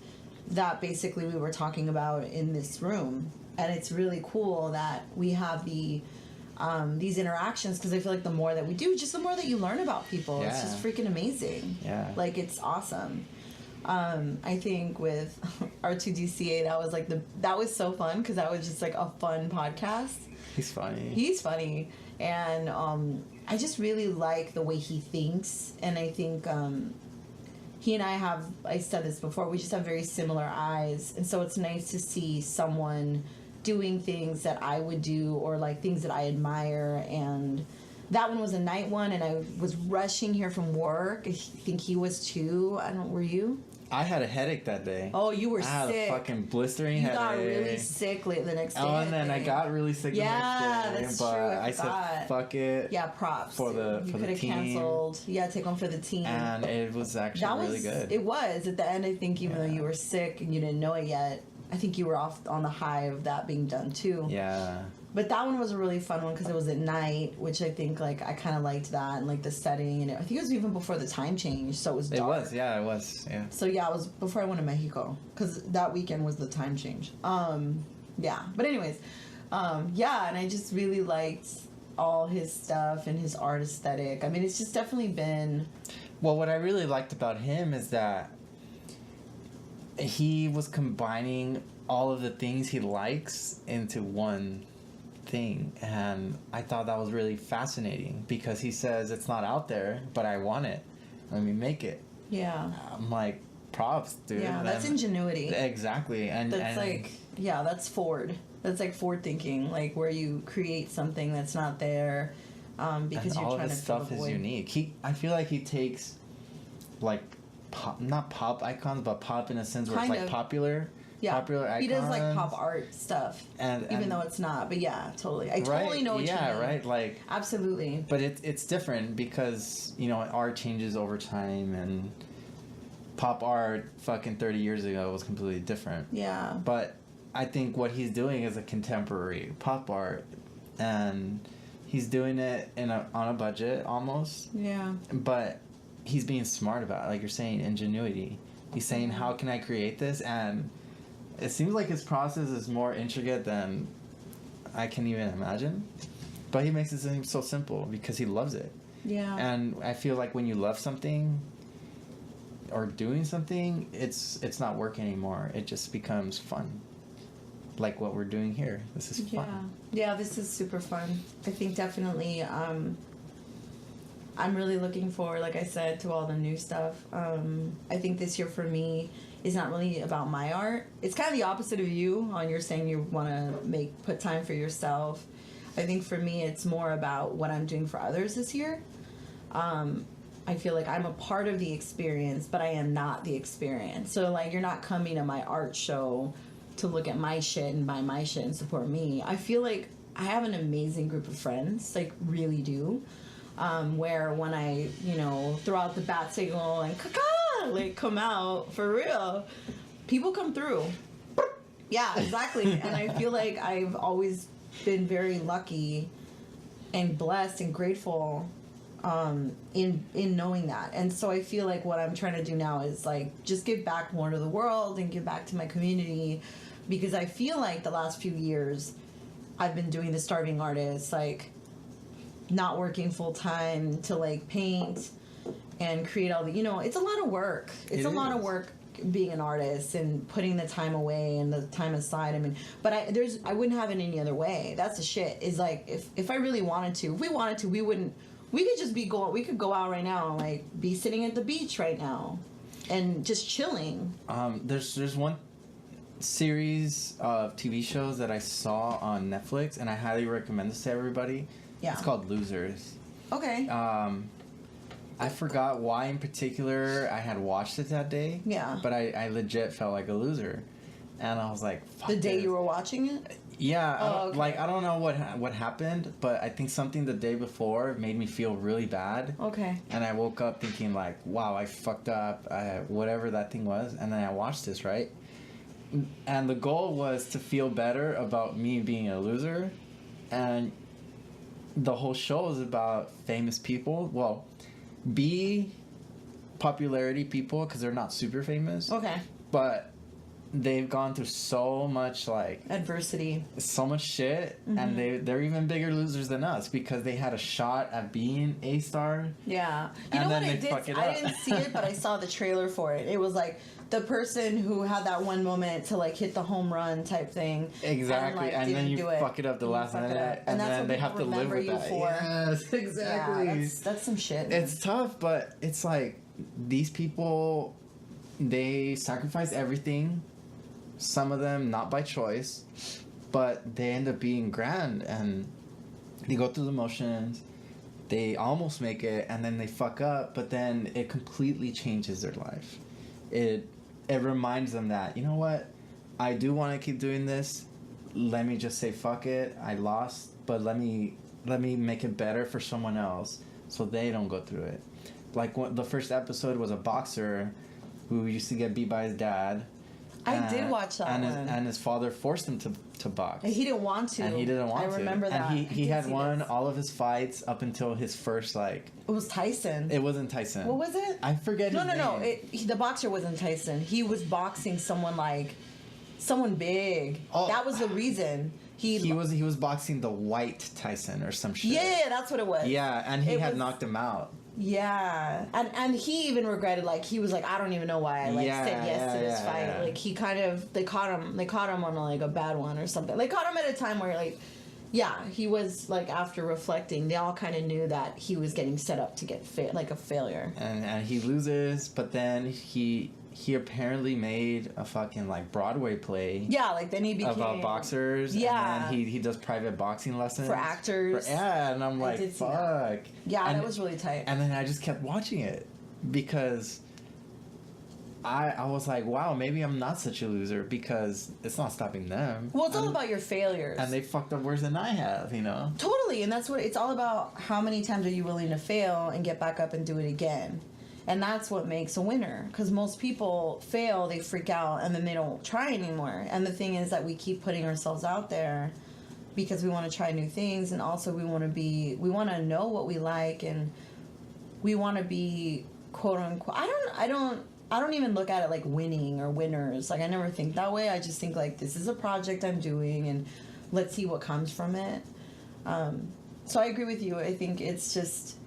that basically we were talking about in this room. And it's really cool that we have these interactions, because I feel like the more that we do, just the more that you learn about people. It's just Yeah. freaking amazing. Yeah. Like, it's awesome. I think with R2DCA, that was so fun because that was just like a fun podcast. He's funny. He's funny, and I just really like the way he thinks, and I think he and I said this before, we just have very similar eyes, and so it's nice to see someone doing things that I would do, or like things that I admire. And that one was a night one, and I was rushing here from work. I think he was too. Were you? I had a headache that day. Oh, you were I had sick. a fucking blistering You headache. got really sick the next day. Oh, and then I got really sick Yeah, the next day. that's but true, I I said, forgot. fuck it. Yeah, props. For the you for could the have team. canceled. Yeah, take one for the team. And it was actually that was really good. It was at the end. I think even though Yeah. you were sick and you didn't know it yet, I think you were off on the high of that being done too. Yeah. But that one was a really fun one because it was at night, which I think like I kind of liked that, and like the setting, and I think it was even before the time change, so it was dark. It was, yeah, it was, yeah. So yeah, it was before I went to Mexico because that weekend was the time change. Yeah, but anyways, yeah, and I just really liked all his stuff and his art aesthetic. I mean, it's just definitely been. Well, what I really liked about him is that he was combining all of the things he likes into one thing, and I thought that was really fascinating because he says it's not out there, but I want it. Let me make it. Yeah. I'm like, props, dude. Yeah, that's And- ingenuity. Exactly, and That's like, yeah, that's Ford. That's like Ford thinking, like where you create something that's not there, because and you're all of trying his to fill stuff the is void. unique. I feel like he takes like pop, not pop icons, but pop in a sense where Kind it's like of. popular. Yeah, Popular icons. he does like pop art stuff, And even though it's not. But yeah, totally. I right, totally know what you mean. yeah, right, like. Absolutely. But it's different because art changes over time, and pop art fucking 30 years ago was completely different. Yeah. But I think what he's doing is a contemporary pop art, and he's doing it on a budget almost. Yeah. But he's being smart about it, like you're saying, ingenuity. He's saying, how can I create this? And it seems like his process is more intricate than I can even imagine. But he makes it seem so simple because he loves it. Yeah. And I feel like when you love something or doing something, it's not work anymore. It just becomes fun. Like what we're doing here. This is fun. Yeah, this is super fun. I think definitely I'm really looking forward, like I said, to all the new stuff. I think this year for me is not really about my art. It's kind of the opposite of you on you're saying you want to put time for yourself. I think for me it's more about what I'm doing for others this year. I feel like I'm a part of the experience, but I am not the experience. So like you're not coming to my art show to look at my shit and buy my shit and support me. I feel like I have an amazing group of friends, like really do. Where when I, throw out the bat signal and like come out for real, people come through. Yeah, exactly. And I feel like I've always been very lucky and blessed and grateful in knowing that. And so I feel like what I'm trying to do now is like just give back more to the world and give back to my community, because I feel like the last few years I've been doing the starving artist, like not working full time to like paint and create all the, it's a lot of work. It's a lot of work being an artist and putting the time away and the time aside. I mean, but I wouldn't have it any other way. That's the shit. Is like if I really wanted to, if we wanted to, we could just we could go out right now and like be sitting at the beach right now and just chilling. There's one series of TV shows that I saw on Netflix, and I highly recommend this to everybody. Yeah. It's called Losers. Okay. I forgot why in particular I had watched it that day. Yeah. But I legit felt like a loser. And I was like, fuck The day this. you were watching it? Yeah. Oh, okay. Like, I don't know what happened, but I think something the day before made me feel really bad. Okay. And I woke up thinking like, wow, I fucked up, whatever that thing was. And then I watched this, right? And the goal was to feel better about me being a loser. And the whole show is about famous people. Well, B, popularity people, because they're not super famous. Okay. But they've gone through so much, like, Adversity. so much shit, and they're even bigger losers than us because they had a shot at being a star. Yeah. You And know then what they it did? fuck it I up. didn't see it, but I saw the trailer for it. It was like the person who had that one moment to like hit the home run type thing. Exactly, and then didn't you do it. fuck it up the You last fuck it minute, up. and that's then what they have people to live remember with you that. for. Yes, exactly. Yeah, that's some shit. Man. It's tough, but it's like these people, they sacrifice everything. Some of them not by choice, but they end up being grand, and they go through the motions. They almost make it, and then they fuck up, but then it completely changes their life. It reminds them that, you know what, I do want to keep doing this. Let me just say fuck it. I lost, but let me make it better for someone else so they don't go through it. Like the first episode was a boxer who used to get beat by his dad. I did watch that one. And his father forced him to box. And he didn't want to. And he didn't want to. I remember that. And he I had did see won this. all of his fights up until his first, like... It was Tyson. It wasn't Tyson. What was it? I forget his name. No. The boxer wasn't Tyson. He was boxing someone big. Oh. That was the reason. He was boxing the white Tyson or some shit. Yeah, that's what it was. Yeah, and he It had was- knocked him out. Yeah, and he even regretted, like, he was like, I don't even know why I said yes to this fight. yeah. Like, he kind of they caught him on like a bad one or something. They caught him at a time where, like, yeah, he was like, after reflecting, they all kind of knew that he was getting set up to get a failure. And he loses, but then he apparently made a fucking like Broadway play. Yeah, like then he became About boxers. Yeah. And then he does private boxing lessons for actors. Yeah, and I'm like, did see fuck. that. Yeah, and, that was really tight. And then I just kept watching it because I was like, wow, maybe I'm not such a loser because it's not stopping them. Well, it's all And- about your failures. And they fucked up worse than I have, you know? Totally, and that's what it's all about. How many times are you willing to fail and get back up and do it again? And that's what makes a winner. Because most people fail, they freak out, and then they don't try anymore. And the thing is that we keep putting ourselves out there because we want to try new things, and also we want to know what we like, and we want to be quote unquote. I don't even look at it like winning or winners. Like, I never think that way. I just think like, this is a project I'm doing, and let's see what comes from it. So I agree with you. I think it's just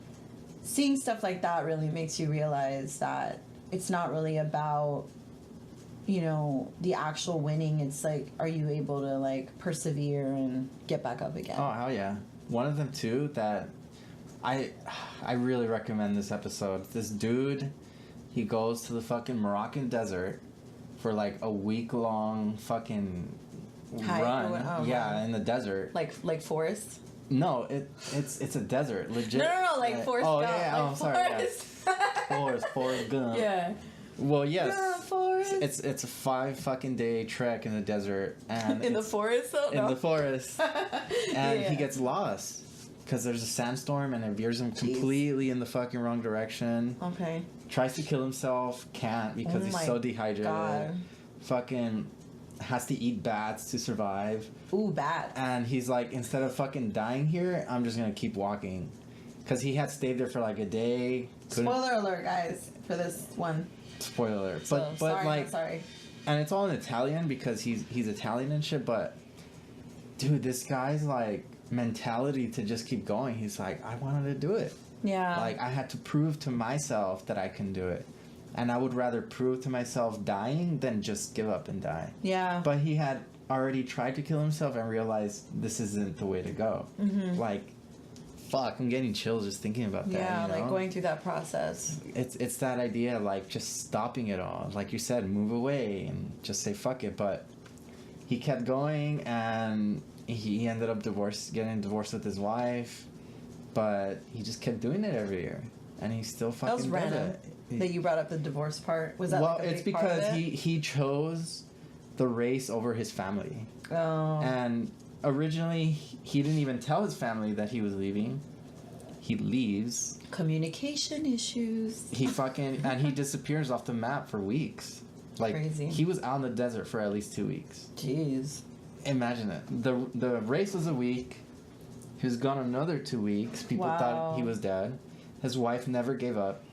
seeing stuff like that really makes you realize that it's not really about, you know, the actual winning. It's like, are you able to like persevere and get back up again? Oh, hell yeah. One of them, too, that I really recommend this episode. This dude, he goes to the fucking Moroccan desert for like a week-long fucking Hike or run. what? Oh, yeah, wow. in the desert. Like Forrest? No, it's a desert, legit. No, like Forrest Oh, Gump. yeah, Like I'm sorry. Forrest. Forrest Gump. Yeah. Well, yes. Yeah, Forrest. It's a 5 fucking day trek in the desert, and in the it's- forest, though? in the forest, and Yeah. he gets lost because there's a sandstorm and it veers him completely in the fucking wrong direction. Okay. Tries to kill himself, can't because Oh he's my so dehydrated. God. Fucking has to eat bats to survive, Ooh, bad. and he's like, instead of fucking dying here, I'm just gonna keep walking, because he had stayed there for like a day. couldn't- Spoiler alert, guys, for this one. Spoiler alert. So, But sorry, like, I'm sorry. and it's all in Italian because he's Italian and shit, but dude, this guy's like mentality to just keep going. He's like, I wanted to do it. Yeah. Like, I had to prove to myself that I can do it. And I would rather prove to myself dying than just give up and die. Yeah. But he had already tried to kill himself and realized this isn't the way to go. Mm-hmm. Like, fuck, I'm getting chills just thinking about that. Yeah, you know? like going through that process. It's that idea, like, just stopping it all. Like you said, move away and just say fuck it. But he kept going, and he ended up getting divorced with his wife, but he just kept doing it every year, and he still fucking That was does random it. that you brought up the divorce part. Was that Well, like a it's big part of because it? he chose the race over his family. Oh. And originally, he didn't even tell his family that he was leaving. He leaves. Communication issues. He fucking and he disappears off the map for weeks. Like Crazy. he was out in the desert for at least 2 weeks. Jeez. Imagine it. The race was a week. He was gone another 2 weeks. People Wow. thought he was dead. His wife never gave up.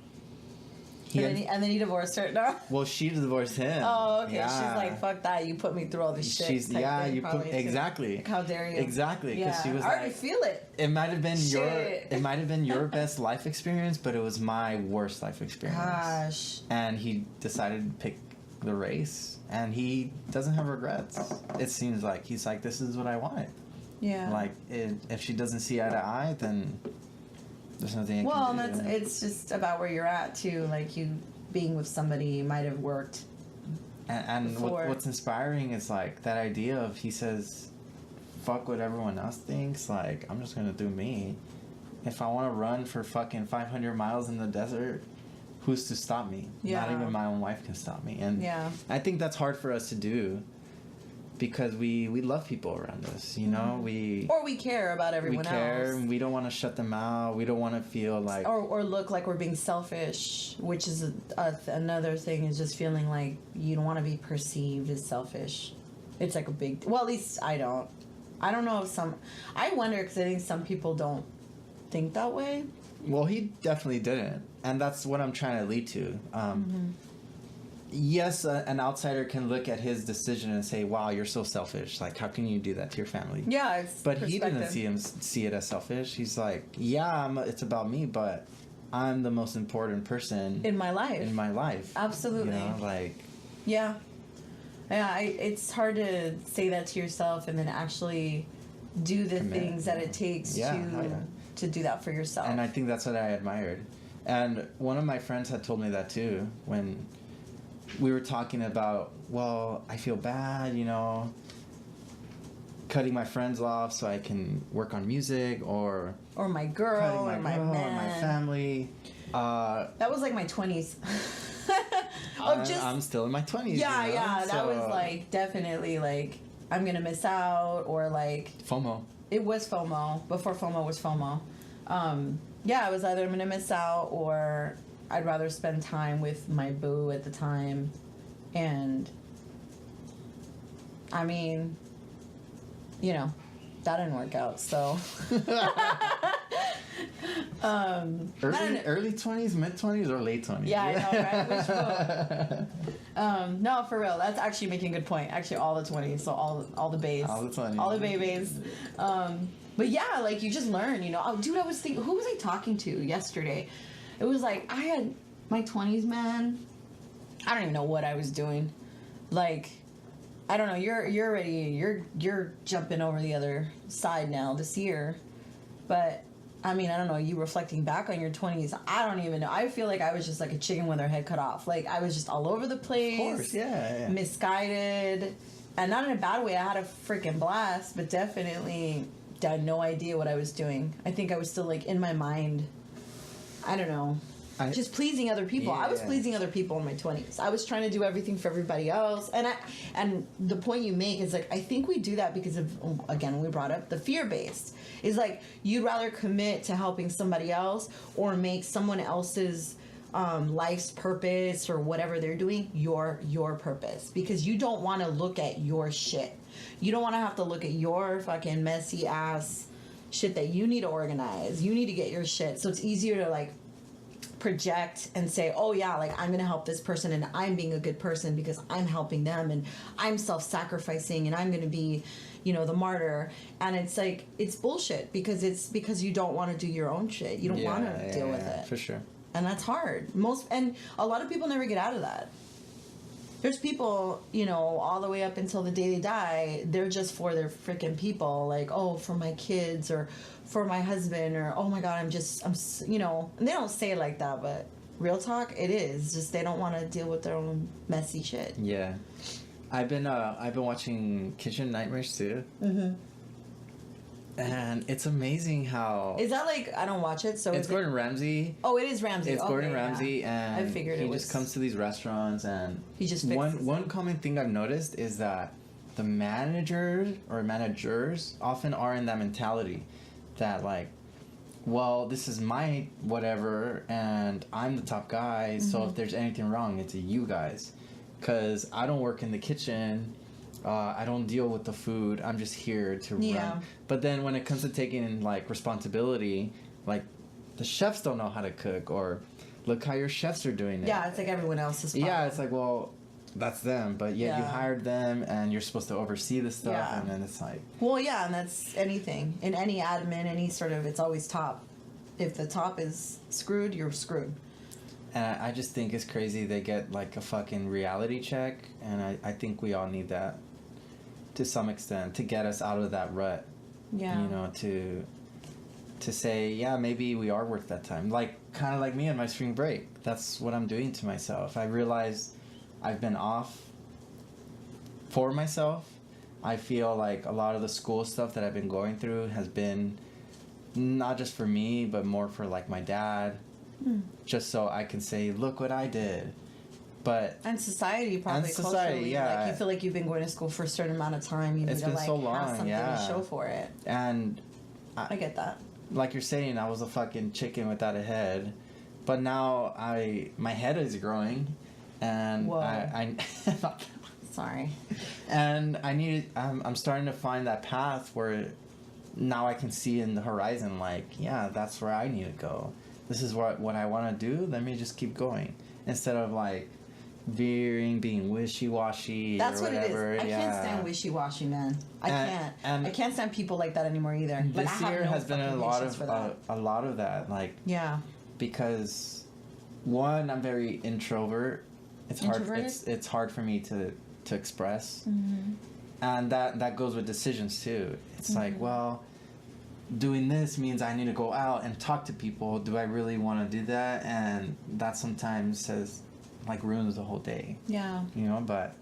And then he divorced her. No. Well, she divorced him. Oh, okay. Yeah. She's like, fuck that. You put me through all this shit. She's type thing, you put probably, too. exactly. Like, how dare you? Exactly, because Yeah. she was I already like, feel it. it might have been Shit. it might have been your best life experience, but it was my worst life experience. Gosh. And he decided to pick the race, and he doesn't have regrets. It seems like he's like, this is what I want. Yeah. Like, if she doesn't see eye to eye, then there's nothing I Well, can and do. it's just about where you're at too. Like you being with somebody might have worked. And before. what's inspiring is like that idea of, he says, fuck what everyone else thinks, like I'm just gonna do me. If I want to run for fucking 500 miles in the desert, who's to stop me? Yeah. Not even my own wife can stop me. And Yeah. I think that's hard for us to do, because we love people around us, you know. Or we care about We everyone care, else. and we don't want to shut them out. We don't want to feel like Or look like we're being selfish, which is another thing, is just feeling like you don't want to be perceived as selfish. It's like a big... Well, at least I don't. I don't know if some... I wonder, because I think some people don't think that way. Well, he definitely didn't, and that's what I'm trying to lead to. Yes, an outsider can look at his decision and say, "Wow, you're so selfish. Like, how can you do that to your family?" Yeah, it's But he didn't perspective. see it as selfish. He's like, "Yeah, it's about me, but I'm the most important person In my life. in my life." Absolutely. You know, like, Yeah. Yeah, it's hard to say that to yourself and then actually do the Commit, things that yeah. it takes Yeah, oh, yeah. to do that for yourself. and I think that's what I admired. And one of my friends had told me that too, when we were talking about, well, I feel bad, you know, cutting my friends off so I can work on music, or or my cutting girl, my or my girl, man. or my family. That was like my 20s. I'm still in my 20s. Yeah, you know? yeah. That So, was like definitely like I'm gonna miss out, or like FOMO. it was FOMO before FOMO was FOMO. Yeah, it was either I'm gonna miss out or I'd rather spend time with my boo at the time, and I mean, you know, that didn't work out. So, Early 20s, mid 20s, or late 20s? Yeah, I know, right? Which no, for real. That's actually making a good point. Actually, all the 20s, so all the bays, All the 20s. all the babies. But yeah, like you just learn, you know. Oh, dude, I was thinking, who was I talking to yesterday? It was like I had my 20s, man. I don't even know what I was doing. Like, I don't know. You're already you're jumping over the other side now this year, but. I mean, I don't know, you reflecting back on your 20s, I don't even know. I feel like I was just like a chicken with her head cut off. Like, I was just all over the place. Of course, yeah. Misguided. And not in a bad way. I had a freaking blast, but definitely had no idea what I was doing. I think I was still, like, in my mind, I don't know, just pleasing other people. I was Yeah. pleasing other people in my 20s. I was trying to do everything for everybody else. And the point you make is, like, I think we do that because of, again, we brought up the fear-based. Is like you'd rather commit to helping somebody else or make someone else's life's purpose or whatever they're doing your purpose, because you don't want to look at your shit. You don't want to have to look at your fucking messy ass shit that you need to organize. You need to get your shit. So it's easier to like project and say, oh yeah, like I'm gonna help this person and I'm being a good person because I'm helping them and I'm self-sacrificing and I'm gonna be, you know, the martyr. And it's like, it's bullshit because you don't want to do your own shit. You don't want to deal with it. For sure. And that's hard. And a lot of people never get out of that. There's people, you know, all the way up until the day they die, they're just for their freaking people. Like, oh, for my kids or for my husband or, oh my God, I'm you know, and they don't say it like that, but real talk, it is. Just they don't want to deal with their own messy shit. Yeah. I've been watching Kitchen Nightmares too. Mm-hmm. And it's amazing how Is that like, I don't watch it, so it's Gordon Ramsay. Oh, it is Ramsay. It's Okay, Gordon yeah. Ramsay, and I figured he it just was- comes to these restaurants, and He just fixes one common thing I've noticed is that the managers often are in that mentality that like, well, this is my whatever, and I'm the top guy, so Mm-hmm. if there's anything wrong, it's you guys, because I don't work in the kitchen. I don't deal with the food. I'm just here to Yeah. run. But then when it comes to taking like responsibility, like the chefs don't know how to cook, or look how your chefs are doing it. Yeah, it's like everyone else's fault. Yeah, it's like, well, that's them, but yet you Yeah. hired them and you're supposed to oversee the stuff, Yeah. and then it's like, Well, yeah, and that's anything. In any admin, any sort of, it's always top. If the top is screwed, you're screwed. and I just think it's crazy they get like a fucking reality check, and I think we all need that to some extent to get us out of that rut. Yeah. You know, to say, yeah, maybe we are worth that time. Like, kind of like me on my spring break. That's what I'm doing to myself. I realize I've been off for myself. I feel like a lot of the school stuff that I've been going through has been not just for me, but more for like my dad. Just so I can say, look what I did. But And society probably And society, culturally, yeah. like you feel like you've been going to school for a certain amount of time. You need It's to been like so have long, something yeah. to show for it. and I get that. like you're saying, I was a fucking chicken without a head, but now my head is growing, and Whoa. I Sorry. and I'm starting to find that path where now I can see in the horizon, like, yeah, that's where I need to go. This is what I want to do. Let me just keep going instead of like veering, being wishy-washy. That's or what it whatever. is. I yeah. can't stand wishy-washy, man. I can't. and I can't stand people like that anymore either. Like, I This have year no has been a fucking lot patience of for that. a lot of that, like, Yeah. because one, I'm very introvert. It's hard. Introverted? It's hard for me to express, Mm-hmm. and that goes with decisions too. It's Mm-hmm. like, well, doing this means I need to go out and talk to people. Do I really want to do that? And that sometimes says, like, ruins the whole day. Yeah. You know, but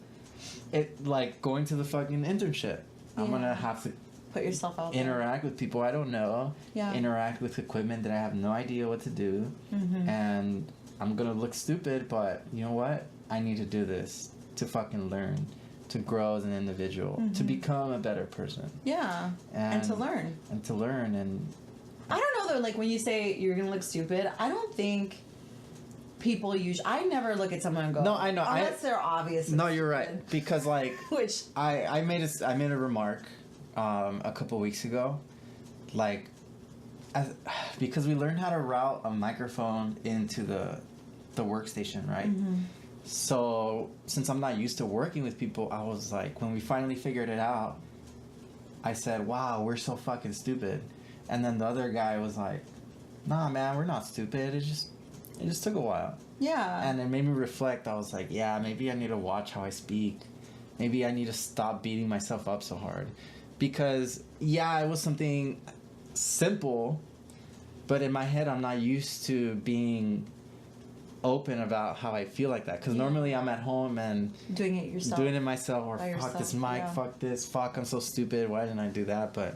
it, like, going to the fucking internship. I'm Yeah. gonna have to Put yourself out there. interact with people I don't know. Yeah. Interact with equipment that I have no idea what to do. Mm-hmm. And I'm gonna look stupid, but you know what? I need to do this to fucking learn, to grow as an individual, to become a better person, Yeah. And to learn. and to learn. And I don't know though, like when you say you're gonna look stupid, I don't think people usually. I never look at someone and go. No, I know, Unless they're obvious. no, you're right, because like Which. I made a remark a couple weeks ago, like, because we learned how to route a microphone into the workstation, right? So since I'm not used to working with people, I was like, when we finally figured it out, I said, wow, we're so fucking stupid. And then the other guy was like, nah, man, we're not stupid. It just took a while. Yeah. And it made me reflect. I was like, yeah, maybe I need to watch how I speak. Maybe I need to stop beating myself up so hard. Because, yeah, it was something simple, but in my head, I'm not used to being open about how I feel like that. Because normally I'm at home and doing it yourself. doing it myself, or By fuck this yourself, mic, yeah. fuck this, fuck, I'm so stupid. Why didn't I do that? But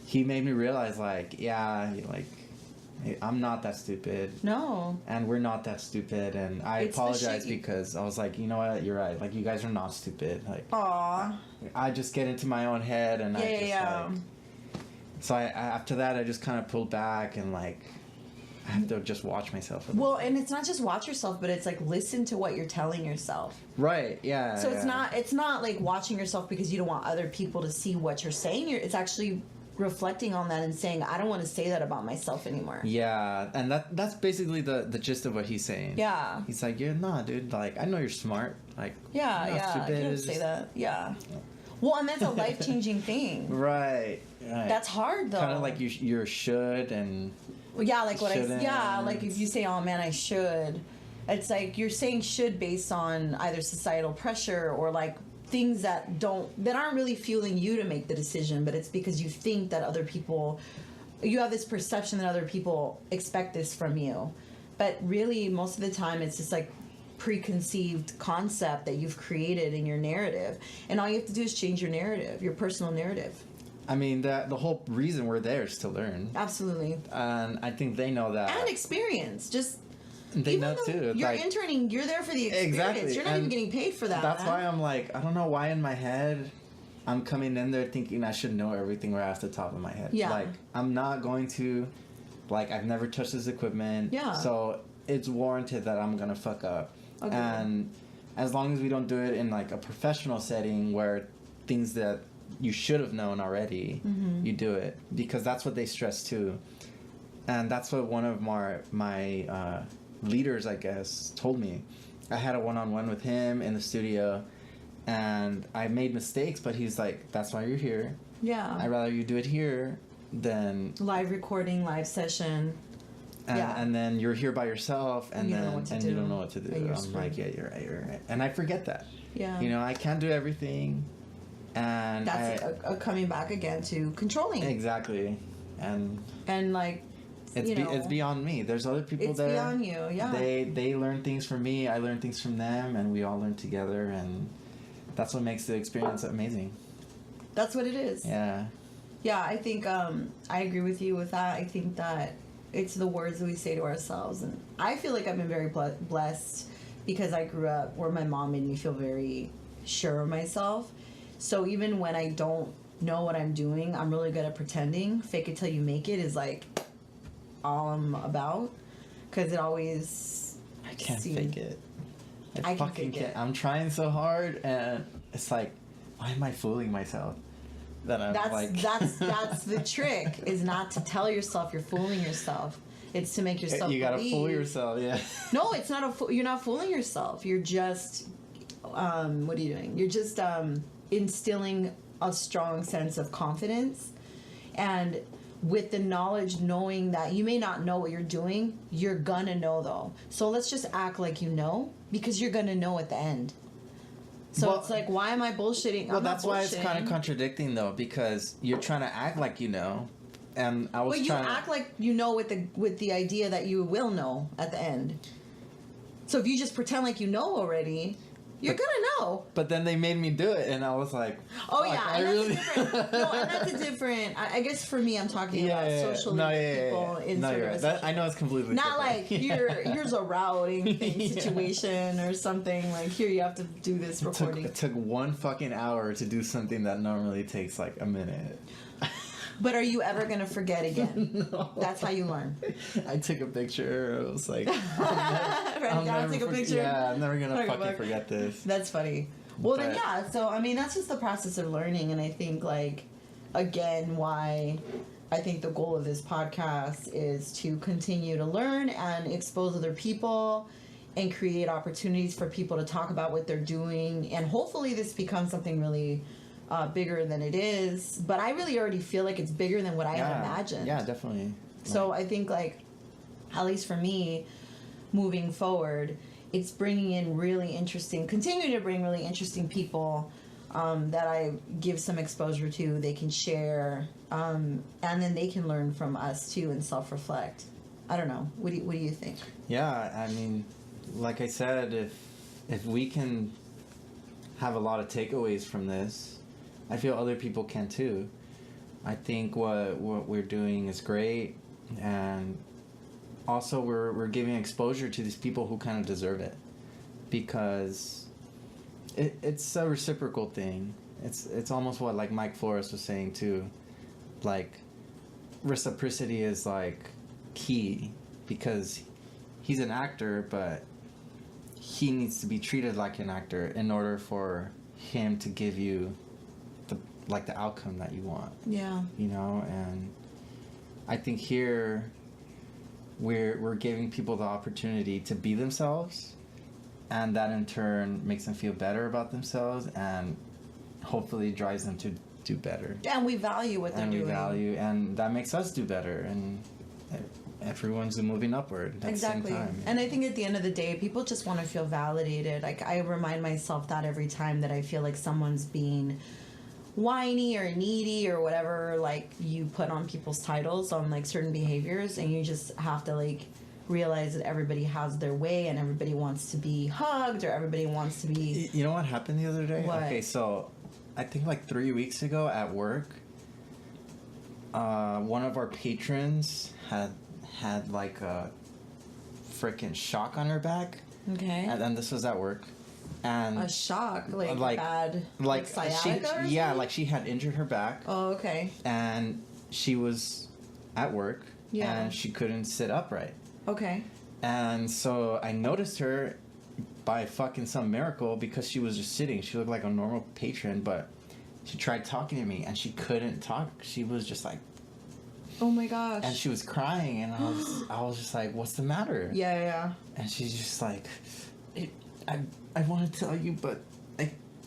he made me realize, like, yeah, like, I'm not that stupid. No. And we're not that stupid, and I It's the apologize shit you- because I was like, you know what, you're right. Like, you guys are not stupid. Like, Aw. I just get into my own head, and I just Yeah. like. So I after that, I just kind of pulled back, and like, I have to just watch myself. Well, and it's not just watch yourself, but it's like listen to what you're telling yourself. Right? Yeah. So yeah. it's not like watching yourself because you don't want other people to see what you're saying. It's actually reflecting on that and saying, I don't want to say that about myself anymore. Yeah, and that's basically the gist of what he's saying. Yeah. He's like, yeah, nah, dude. Like, I know you're smart. Like, Yeah, you're not yeah. stupid. You don't It's say just- that. Yeah. Well, and that's a life-changing thing. Right. Right. That's hard though. kind of like you should and. Well, yeah, like what Shouldn't. like if you say, "Oh man, I should," it's like you're saying "should" based on either societal pressure or like things that aren't really fueling you to make the decision, but it's because you think that other people, you have this perception that other people expect this from you, but really most of the time it's just like preconceived concept that you've created in your narrative. And all you have to do is change your narrative, your personal narrative. I mean, the whole reason we're there is to learn. Absolutely. And I think they know that. And experience. Just they even know though too. It's you're like, interning, you're there for the experience. Exactly. You're not And even getting paid for that. that's man. why I'm like, I don't know why in my head I'm coming in there thinking I should know everything right off the top of my head. Yeah. Like, I'm not going to, like, I've never touched this equipment. Yeah. So it's warranted that I'm going to fuck up. Okay. And as long as we don't do it in, like, a professional setting where things that you should have known already, you do it. Because that's what they stress, too. And that's what one of my leaders, I guess, told me. I had a one-on-one with him in the studio, and I made mistakes, but he's like, that's why you're here. Yeah. I'd rather you do it here than... Live recording, live session. And then you're here by yourself, and You don't then know what to and do. you don't know what to do. And you're I'm like, screwed. yeah, you're right. And I forget that. Yeah. You know, I can't do everything. And That's a coming back again to controlling. Exactly. And And like, it's beyond me. There's other people it's there. beyond you, yeah. They learn things from me. I learn things from them, and we all learn together. And that's what makes the experience amazing. That's what it is. Yeah. Yeah, I think I agree with you with that. I think that it's the words that we say to ourselves, and I feel like I've been very blessed because I grew up where my mom made me feel very sure of myself. So even when I don't know what I'm doing, I'm really good at pretending. Fake it till you make it is like all I'm about, because it always I can't seemed- fake it. I can fucking fake it. can't. I'm trying so hard, and it's like, why am I fooling myself? That I'm like, That's the trick, is not to tell yourself you're fooling yourself. It's to make yourself you gotta believe. fool yourself. Yeah. No, it's not you're not fooling yourself. You're just what are you doing? You're just instilling a strong sense of confidence, and with the knowledge, knowing that you may not know what you're doing, you're gonna know though. So let's just act like you know, because you're gonna know at the end. So Well- it's like, why am I bullshitting? Well, I'm not that's why it's kind of bullshitting. contradicting though, because you're trying to act like you know, and I was But you trying. act like you know with the idea that you will know at the end. So if you just pretend like you know already, you're gonna know. But then they made me do it, and I was like, Oh fuck, yeah, I and really. that's a different. No, and that's a different. I guess for me, I'm talking about socially people in No, sort you're of right. a That, I know it's completely not different. like here's a routing thing Yeah. situation or something like here you have to do this recording. It took 1 fucking hour to do something that normally takes like a minute. But are you ever gonna forget again? No. That's how you learn. I took a picture. It was like, Right now, take a picture. Yeah, I'm never gonna Okay, fucking fuck. forget this. That's funny. Well, then But- yeah. So I mean, that's just the process of learning, and I think like again, why I think the goal of this podcast is to continue to learn and expose other people and create opportunities for people to talk about what they're doing, and hopefully this becomes something really bigger than it is. But I really already feel like it's bigger than what I had imagined. Yeah, definitely. So I think like, at least for me, moving forward, it's bringing in really interesting, continuing to bring really interesting people that I give some exposure to. They can share, and then they can learn from us too and self-reflect. I don't know. What do you think? Yeah, I mean, like I said, if we can have a lot of takeaways from this, I feel other people can too. I think what we're doing is great, and also we're giving exposure to these people who kind of deserve it, because it's a reciprocal thing. It's almost what like Mike Flores was saying too, like reciprocity is like key, because he's an actor, but he needs to be treated like an actor in order for him to give you the outcome that you want. Yeah. You know, and I think here we're giving people the opportunity to be themselves, and that in turn makes them feel better about themselves and hopefully drives them to do better. Yeah, and we value what they're And we doing. value, and that makes us do better, and everyone's moving upward at Exactly. the same time. And I think at the end of the day, people just want to feel validated. Like, I remind myself that every time that I feel like someone's being whiny or needy or whatever, like, you put on people's titles on, like, certain behaviors, and you just have to, like, realize that everybody has their way and everybody wants to be hugged or everybody wants to be. You know what happened the other day? What? Okay, so I think like 3 weeks ago at work, one of our patrons had like a freaking shock on her back, Okay. and then this was at work, and A shock, like like- bad, like sciatica. or yeah, something? like she had injured her back, Oh, okay. and she was at work, Yeah. and she couldn't sit upright. Okay. And so I noticed her by fucking some miracle because she was just sitting. She looked like a normal patron, but she tried talking to me and she couldn't talk. She was just like, Oh my gosh. and she was crying, and I was just like, what's the matter? Yeah. And she's just like, I want to tell you, but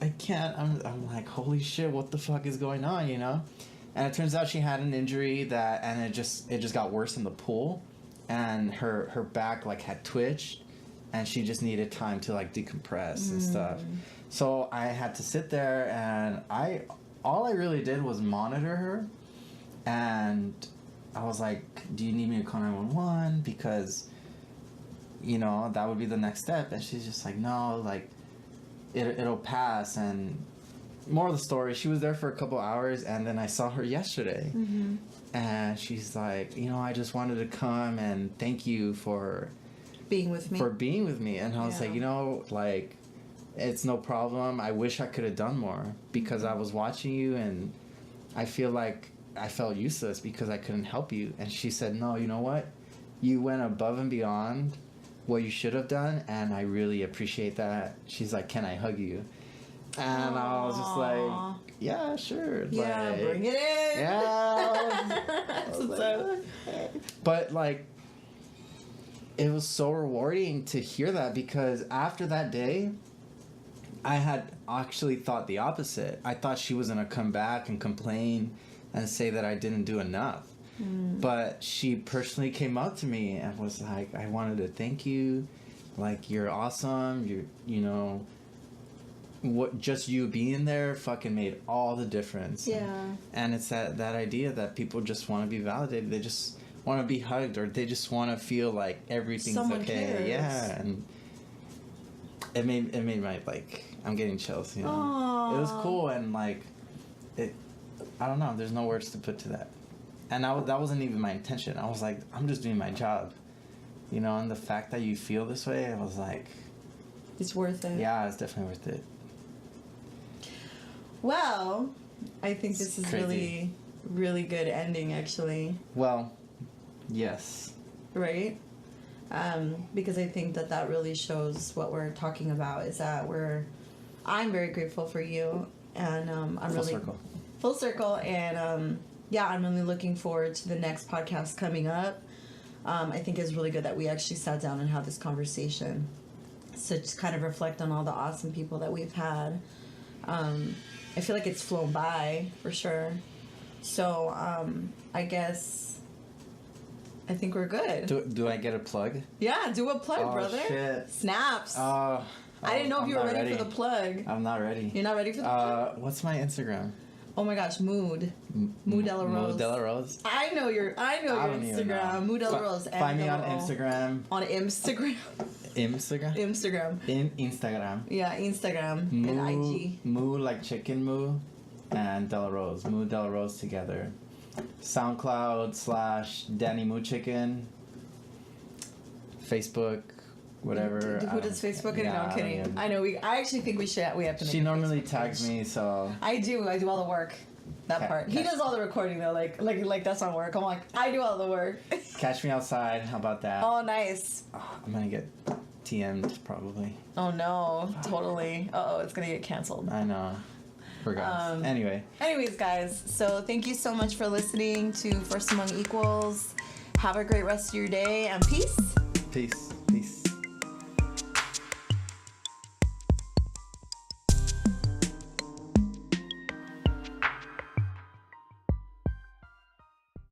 I can't. I'm like, holy shit, what the fuck is going on, you know? And it turns out she had an injury and it just got worse in the pool, and her back like had twitched, and she just needed time to like decompress and stuff. So I had to sit there, and all I really did was monitor her, and I was like, do you need me to call 911? Because, you know, that would be the next step. And she's just like, no, like, it'll pass. And more of the story, she was there for a couple hours, and then I saw her yesterday. Mm-hmm. And she's like, you know, I just wanted to come and thank you for Being with me. being with me. And I was Yeah. like, you know, like, it's no problem. I wish I could have done more because I was watching you, and I feel like I felt useless because I couldn't help you. And she said, no, you know what? You went above and beyond what you should have done, and I really appreciate that. She's like, can I hug you? And I was just Aw. like, yeah, sure. Yeah, like, bring it in. Yeah. That's I was what's like, up. but like, it was so rewarding to hear that, because after that day, I had actually thought the opposite. I thought she was gonna come back and complain and say that I didn't do enough. But she personally came up to me and was like, I wanted to thank you. Like, you're awesome. You know, what just you being there fucking made all the difference. Yeah. And it's that idea that people just want to be validated. They just want to be hugged, or they just want to feel like everything's Someone okay. cares. Yeah, and it made my, like, I'm getting chills, you know. Aww. It was cool, and like I don't know, there's no words to put to that. And that wasn't even my intention. I was like, I'm just doing my job. You know, and the fact that you feel this way, I was like, It's worth it. yeah, it's definitely worth it. Well, I think this is Crazy. really, really good ending, actually. Well, yes. Right? Because I think that really shows what we're talking about is that I'm very grateful for you, and I'm Full really circle. full circle, and yeah, I'm really looking forward to the next podcast coming up. I think it's really good that we actually sat down and had this conversation, so just kind of reflect on all the awesome people that we've had. I feel like it's flown by for sure. So I guess I think we're good. Do I get a plug? Yeah, do a plug, Oh, brother. shit. Snaps. I I didn't know if you were ready for the plug. I'm not ready. You're not ready for the plug? What's my Instagram? Oh my gosh, Mood. Mood Della Rose. Mood Della Rose. I know your I don't even know. Instagram. Mood Della Rose. Find me on M-O-O. Instagram. On Instagram. Instagram? Instagram. Instagram. Yeah, Instagram Moo, and IG. Moo like chicken moo, and Della Rose. Moo Della Rose together. SoundCloud / Danny Moo Chicken. Facebook, whatever. Who does Facebook? Yeah, No, I'm I kidding. don't even- I know. I actually think we have to. Make She a normally Facebook tags page. me, so I do all the work. That part. He catch- does all the recording though. Like that's not work. I'm like, I do all the work. catch me outside. How about that? Oh, nice. I'm gonna get TM'd probably. Oh no, totally. Oh, it's gonna get canceled. I know. Forgot. Anyway. Anyways, guys, so thank you so much for listening to First Among Equals. Have a great rest of your day and peace. Peace.